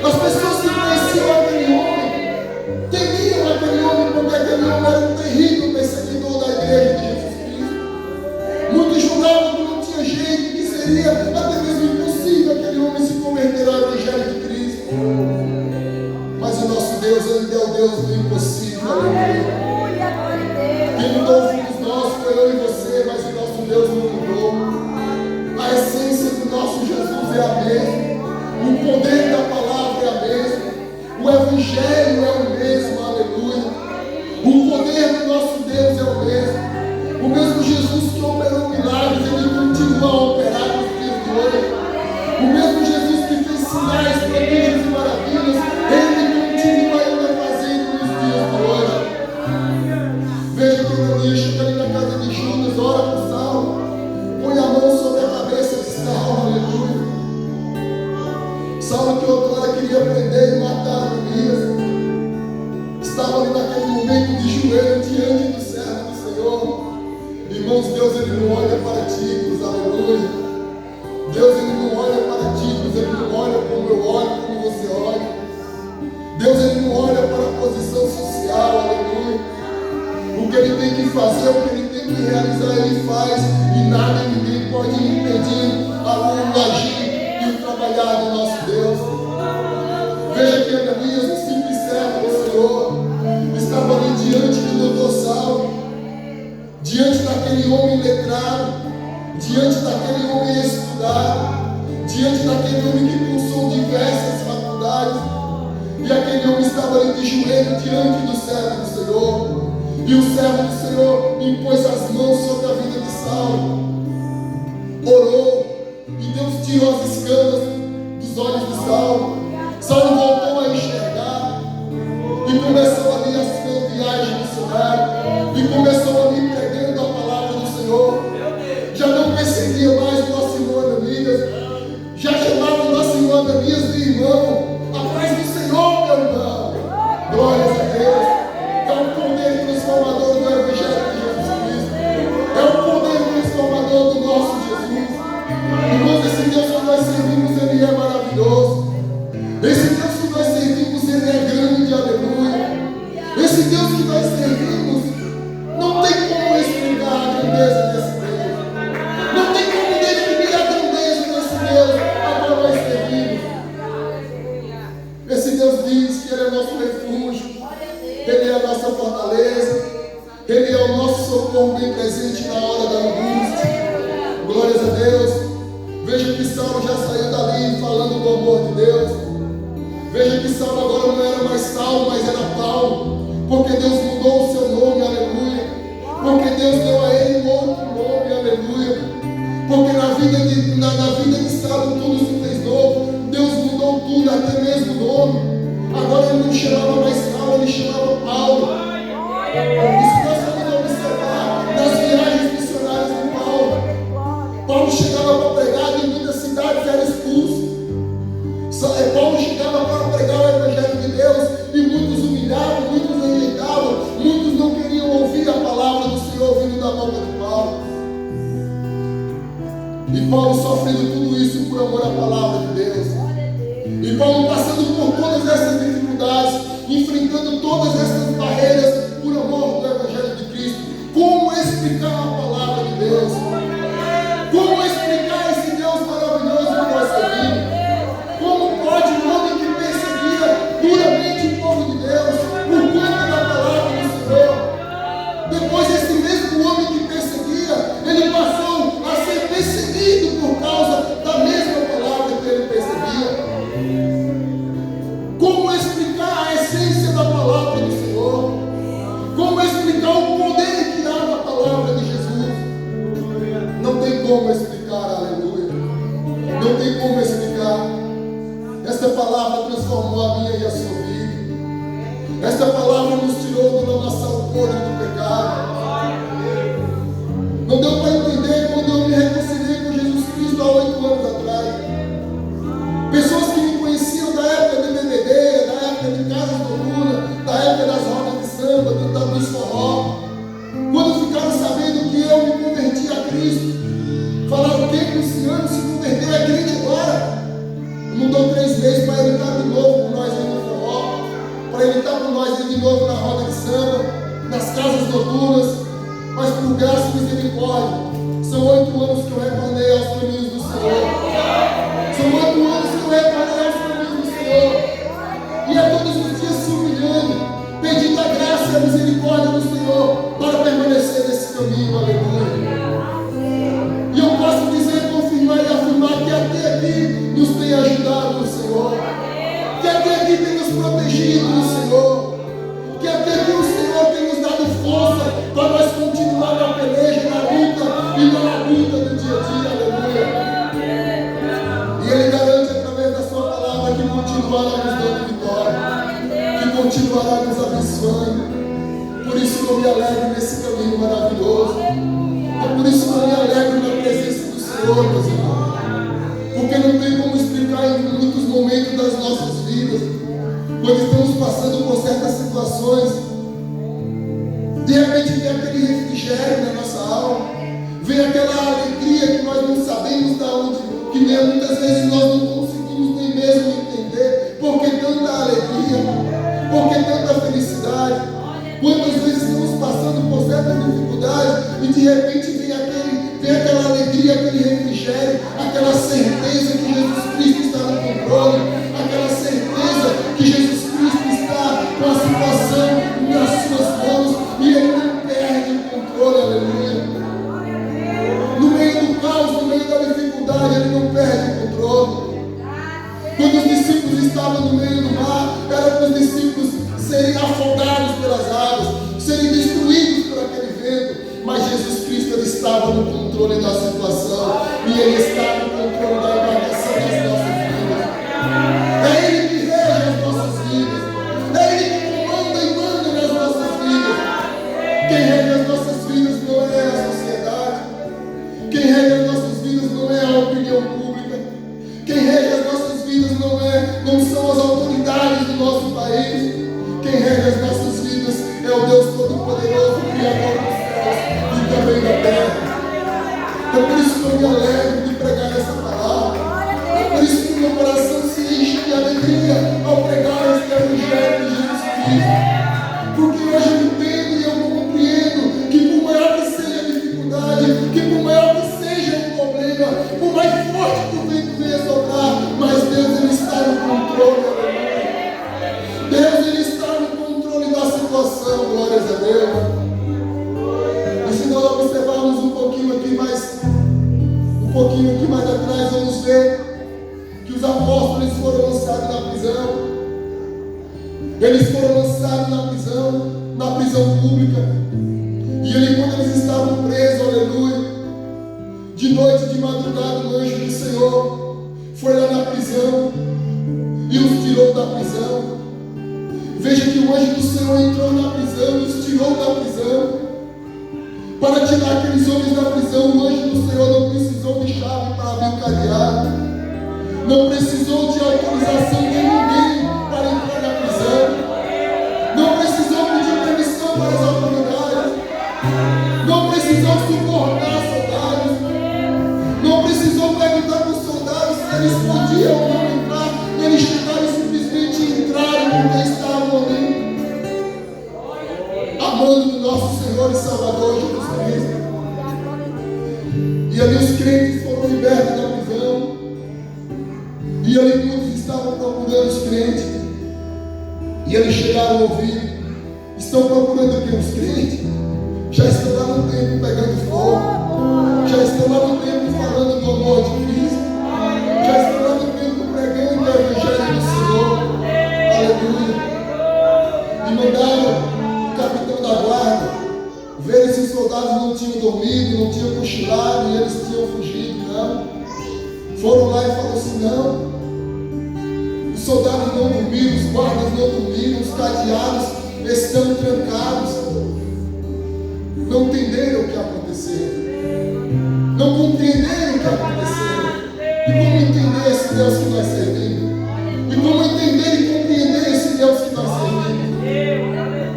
As pessoas que conheciam aquele homem temiam aquele homem, porque aquele homem era um terrível perseguidor da igreja de Jesus Cristo. Muitos julgavam que não tinha jeito, que seria até mesmo impossível aquele homem se converter ao Evangelho de Cristo. Mas o nosso Deus, Ele é o Deus do impossível. Aleluia. Quem mudou fomos nós, foi eu e você, mas o nosso Deus não mudou. A essência do nosso Jesus é a mesma. O poder da palavra é a mesma. O Evangelho é o mesmo, aleluia. O poder do nosso Deus é o mesmo. O mesmo Jesus que operou milagres, Ele continua a operar nos dias de hoje. O mesmo Jesus que fez sinais, prodígios e maravilhas, Ele continua ainda fazendo nos dias de hoje. Veja que Ananias chega ali na casa de Judas, ora por Saulo, põe a mão sobre a cabeça de Saulo, aleluia. Saulo, que outrora queria prender e matar Ananias, estava ali naquele momento de joelho diante do servo do Senhor. Irmãos, Deus, Ele não olha para títulos, aleluia. Deus, Ele não olha para títulos, Ele não olha como eu olho, como você olha. Deus, Ele não olha para a posição social, aleluia. O que Ele tem que fazer, o que Ele tem que realizar, Ele faz. E nada e ninguém pode impedir o agir e o trabalhar do nosso Deus. Veja que Ananias, o simples servo do Senhor, estava ali diante do doutor Saulo, diante daquele homem letrado, diante daquele homem estudado, diante daquele homem que cursou diversas faculdades. E aquele homem estava ali de joelho diante do servo do Senhor. E o servo do Senhor impôs as mãos sobre a vida de Saulo, orou, e Deus tirou as escamas dos olhos de Saulo. Saulo voltou a enxergar e começou ali a sua viagem missionária e começou ali pregando a palavra do Senhor. Já não perseguia mais o nosso irmão Ananias, já chamava o nosso irmão Ananias de irmão. A paz do Senhor, meu irmão. Glórias a Deus. É o poder transformador do Evangelho de Jesus Cristo. É o poder transformador do nosso Jesus. Irmãos, esse Deus que nós servimos, Ele é maravilhoso. Esse Deus que nós servimos, Ele é grande, aleluia. Esse Deus que nós servimos, não tem como explicar a grandeza desse Deus. Não tem como definir a grandeza desse Deus a qual nós servimos. Esse Deus diz que Ele é nosso refúgio, Ele é a nossa fortaleza, Ele é o nosso socorro bem presente na hora da angústia. Glórias a Deus. Veja que Saulo já saiu dali falando do amor de Deus. Veja que Saulo agora não era mais Saulo, mas era Paulo, porque Deus mudou o seu nome, aleluia. Porque Deus deu a ele um outro nome, aleluia. Porque na vida de Saulo tudo se fez novo. Deus mudou tudo, até mesmo o nome. Agora ele não chamava mais Saulo, ele chamava Paulo. Isso nós vamos observar nas viagens missionárias de Paulo. Paulo chegava para pregar e em muitas cidades era expulso. Paulo chegava para pregar o Evangelho de Deus e muitos humilhavam, muitos rejeitavam, muitos não queriam ouvir a palavra do Senhor vindo da boca de Paulo. E Paulo sofrendo tudo isso por amor à palavra de Deus. E Paulo passando por todas essas dificuldades, enfrentando todas essas barreiras por amor do Evangelho de Cristo. Como explicar a palavra de Deus? Como explicar esse Deus maravilhoso? como explicar, aleluia. Não tem como explicar. Esta palavra transformou a minha e a sua vida. Esta palavra nos tirou do lamaçal podre do pecado. Não deu para entender quando eu me reconciliei com Jesus Cristo há 8 anos atrás. Pessoas que me conheciam da época de bebedeira, da época de casas noturnas, da época das rodas de samba, dos forró. Quando ficaram sabendo que eu me converti a Cristo, falaram: o que Luciano se converteu, é crente agora? Não dou 3 meses para ele estar de novo com nós aí no forró, para ele estar com nós aí de novo na roda de samba, nas casas noturnas. Mas por graça e misericórdia, são 8 anos que eu retornei aos caminhos do Senhor. São 8 anos que eu retornei aos caminhos do Senhor. E é todos os dias se humilhando, pedindo a graça e a misericórdia do Senhor para permanecer nesse caminho, aleluia. E eu posso dizer, confirmar e afirmar que até aqui nos tem ajudado o Senhor, que até aqui tem nos protegido o Senhor, que até aqui o Senhor tem nos dado força para nós continuar na peleja, na luta e na luta do dia a dia, aleluia. E Ele garante através da sua palavra que continuará nos dando vitória, que continuará nos abençoando. Por isso que eu me alegro nesse caminho maravilhoso. É por isso que eu me alegro na presença do Senhor, meus irmãos. Porque não tem como explicar em muitos momentos das nossas vidas, quando estamos passando por certas situações, de repente vem aquele refrigério na nossa alma, vem aquela alegria que nós não sabemos de onde, que muitas vezes nós não conseguimos nem mesmo entender. Por que tanta alegria? Por que tanta felicidade? Quantas vezes estamos passando por certas dificuldades e de repente vem aquela alegria, aquele refrigério, aquela certeza que Jesus Cristo está no controle, aquela certeza que Jesus Cristo está com a situação nas suas mãos e Ele não perde o controle, aleluia. No meio do caos, no meio da dificuldade, Ele não perde o controle. Quando os discípulos estavam no meio do mar, era para os discípulos serem afogados pelas águas, serem destruídos por aquele vento. Mas Jesus Cristo, Ele estava no controle da situação e Ele está no controle da embarcação das nossas vidas. É Ele que rege as nossas vidas, é Ele que comanda e manda nas nossas vidas. Quem rege as nossas vidas não é a sociedade, quem rege as nossas vidas não é a opinião pública, quem rege as nossas vidas não são as autoridades do nosso país. Quem rege as nossas vidas é o Deus Todo-Poderoso, Criador dos céus e também da terra. É por isso que eu me alegro de pregar essa palavra. É por isso que meu coração se enche de alegria ao pregar esse Evangelho de Jesus Cristo. Porque hoje eu entendo e eu compreendo que por maior que seja a dificuldade, que por maior que seja o problema, por mais forte que o vento venha soprar, mas Deus, Ele está no controle. Deus, Ele está no controle da situação, glórias a Deus. E se nós observarmos um pouquinho aqui mais atrás, vamos ver que os apóstolos foram lançados na prisão. Eles foram lançados na prisão pública. E quando eles estavam presos, aleluia, de noite, de madrugada, o anjo do Senhor foi lá na prisão e os tirou da prisão. Veja que o anjo do Senhor entrou na prisão e os tirou da prisão. Para tirar aqueles homens da prisão, o anjo do Senhor não precisou de chave para abrir o cadeado, não precisou de autorização de ninguém para entrar na prisão, não precisou pedir permissão para as autoridades, não precisou subornar soldados, não precisou perguntar para os soldados se eles podiam ou não entrar. Eles chegaram e simplesmente entraram porque estavam ali, amando o nosso Senhor e Salvador Jesus Cristo. E ali os crentes foram libertos da prisão. E ali muitos estavam procurando os crentes. E eles chegaram a ouvir: estão procurando aqui os crentes? Já estão lá no templo pegando fogo, já estão lá no templo falando do amor de Cristo, já estão lá no templo pregando o Evangelho do Senhor, aleluia. E mandaram o capitão da guarda ver se os soldados não tinham dormido, não tinham cochilado, e eles tinham tenham fugido, não. Foram lá e falaram assim: não. Os soldados não dormiram, os guardas não dormiram, os cadeados estão trancados. Não entenderam o que aconteceu. Não compreenderam o que aconteceu. E como entender esse Deus que nós servimos? E como entender e compreender esse Deus que nós servimos?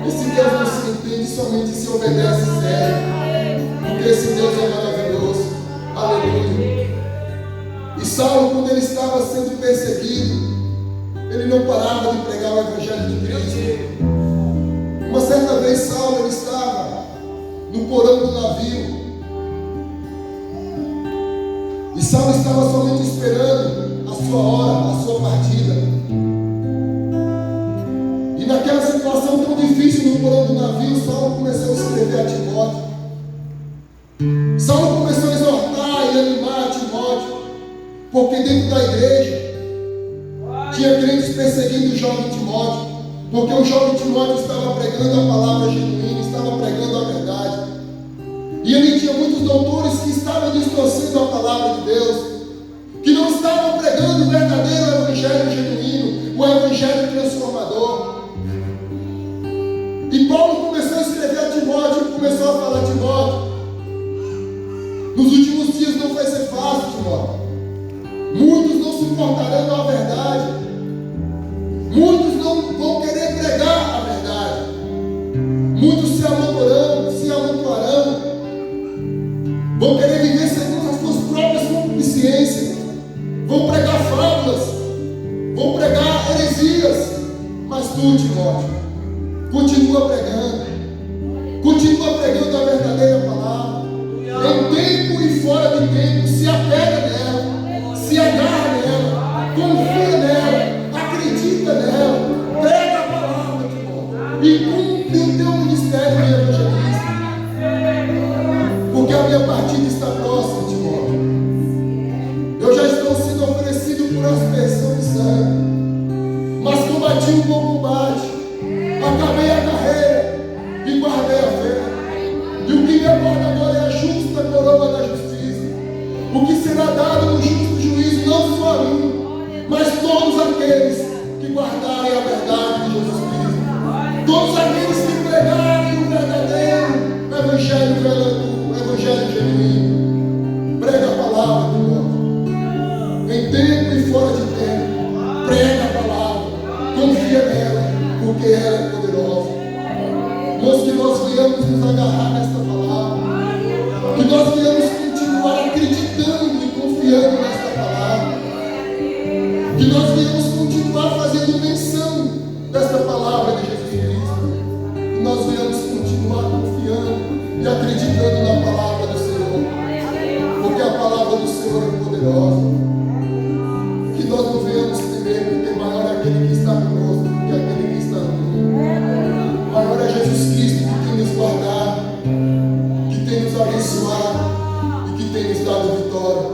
Esse Deus não se entende, somente se obedece e serve. Porque esse Deus é maravilhoso. Aleluia. E Saulo, quando ele estava sendo perseguido, ele não parava de pregar o Evangelho de Cristo. Uma certa vez Saulo ele estava no porão do navio. E Saulo estava somente esperando a sua hora, a sua partida. E naquela situação tão difícil no porão do navio, Saulo começou a escrever a Timóteo. Saulo começou a exortar e animar a Timóteo, porque dentro da igreja tinha crentes perseguindo o jovem Timóteo, porque o jovem Timóteo estava pregando a palavra genuína, estava pregando a verdade. E ele tinha muitos doutores que estavam distorcendo a palavra de Deus, que não estavam pregando o verdadeiro evangelho genuíno, o evangelho transformador. E Paulo começou a escrever a Timóteo e começou a falar: Timóteo, nos últimos dias não vai ser fácil, Timóteo. Muitos não suportarão a verdade. Muitos não vão querer pregar a verdade. Muitos se amontoarão, vão querer viver segundo as suas próprias concupiscências, vão pregar fábulas, vão pregar heresias. Mas tu, Timóteo, continua pregando a verdadeira palavra. Em tempo e fora de tempo, se apega nela, se agarra nela, confia nela, acredita nela, prega a palavra, Timóteo, e cumpre o teu ministério de evangelista. Porque a minha partida está próxima, Timóteo. Eu já estou sendo oferecido por aspersão de sangue, mas combati o bom combate, acabei a carreira e guardei a fé. E o que me aguarda agora é a justa coroa da justiça, o que será dado no justo juízo, não só a mim, mas todos aqueles que guardarem a verdade de Jesus Cristo, todos aqueles que pregarem o verdadeiro evangelho genuíno. Prega a palavra, Timóteo, em tempo e fora de tempo. Prega a palavra, confia nela, porque ela é poderosa. Mas que nós venhamos nos agarrar nesta palavra, que nós venhamos continuar acreditando e confiando nesta palavra, que nós venhamos continuar fazendo menção desta palavra de Jesus Cristo, que nós venhamos continuar confiando e acreditando na palavra do Senhor, porque a palavra do Senhor é poderosa. Que nós não venhamos temer, porque maior é aquele que está conosco do que aquele que está no mundo. Maior é Jesus Cristo que tem nos guardado, que tem nos abençoado e que tem nos dado vitória.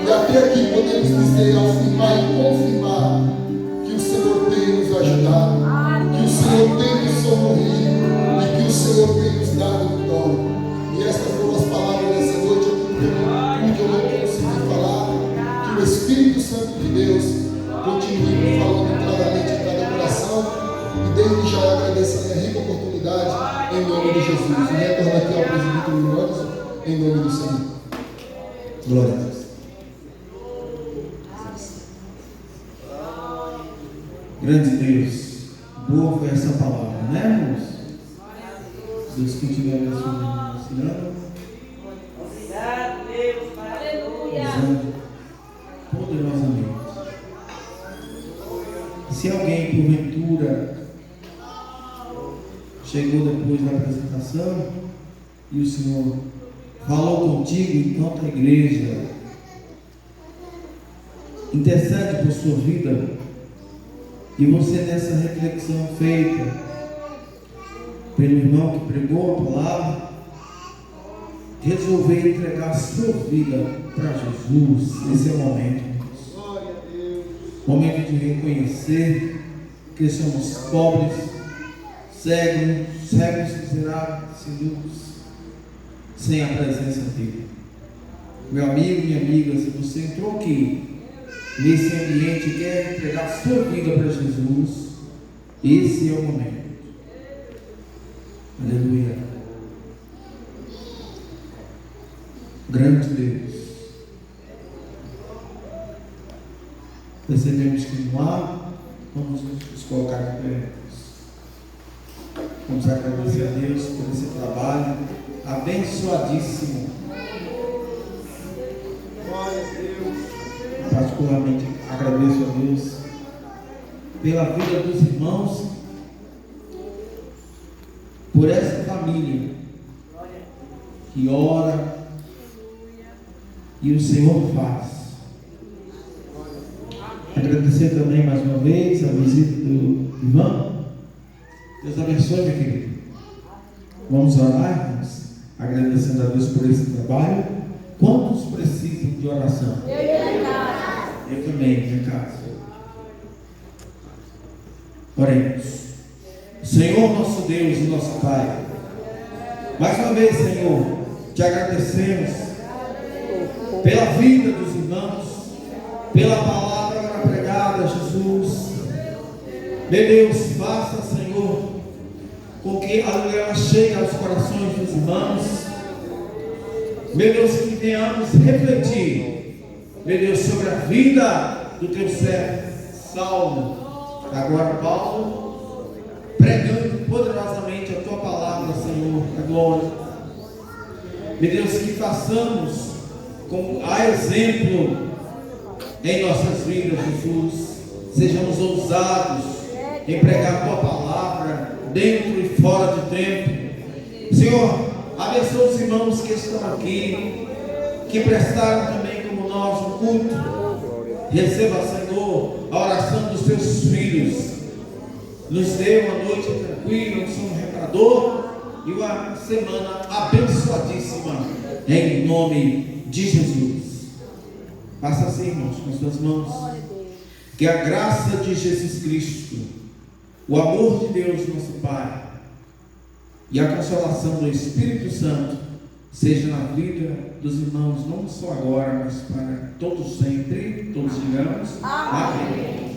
E até aqui podemos dizer, afirmar e confirmar que o Senhor tem nos ajudado, que o Senhor tem nos socorrido e que o Senhor tem nos dado vitória. E estas foram as palavras dessa noite, porque eu não consegui falar. Que o Espírito Santo de Deus continue falando claramente em cada coração. E desde já agradecer a rica oportunidade em nome de Jesus. E retorno aqui ao presbítero Luanos em nome do Senhor. Glória a Deus. Grande Deus, boa foi essa palavra, né, irmãos? Deus continua ensinando. Obrigado, Deus. Aleluia. Usando poderosamente. Se alguém, porventura, chegou depois da apresentação e o Senhor falou contigo enquanto a igreja intercede por sua vida, e você, nessa reflexão feita pelo irmão que pregou a palavra, resolver entregar a sua vida para Jesus, esse é o momento. Momento de reconhecer que somos pobres, cegos miseráveis, sem luz, sem a presença dele. Meu amigo, minha amiga, se você entrou aqui nesse ambiente e quer entregar a sua vida para Jesus, esse é o momento. Aleluia. Grande Deus. Percebemos que no ar, vamos nos colocar de pé. Vamos agradecer a Deus por esse trabalho abençoadíssimo. Particularmente agradeço a Deus pela vida dos irmãos, por essa família que ora e o Senhor faz. Agradecer também mais uma vez a visita do Ivan. Deus abençoe, meu querido. Vamos orar, irmãos, agradecendo a Deus por esse trabalho. Quantos precisam de oração? Eu também, minha casa. Oremos. Senhor nosso Deus e nosso Pai, mais uma vez, Senhor, te agradecemos pela vida dos irmãos, pela palavra pregada, Jesus. Meu Deus, faça, Senhor, com que a aleluia chegue aos corações dos irmãos. Meu Deus, que venhamos refletir, meu Deus, sobre a vida do teu servo Saulo, agora Paulo, pregando poderosamente a tua palavra, Senhor, a glória. Meu Deus, que façamos como a exemplo em nossas vidas, Jesus. Sejamos ousados em pregar a tua palavra dentro e fora de tempo. Senhor, abençoa os irmãos que estão aqui, que prestaram também como nós o culto. Receba, Senhor, a oração dos teus filhos. Nos dê uma noite tranquila, um sono reparador e uma semana abençoadíssima, em nome de Jesus. Faça assim, irmãos, com as suas mãos. Que a graça de Jesus Cristo, o amor de Deus, nosso Pai, e a consolação do Espírito Santo seja na vida dos irmãos, não só agora, mas para todos sempre. Todos digamos amém.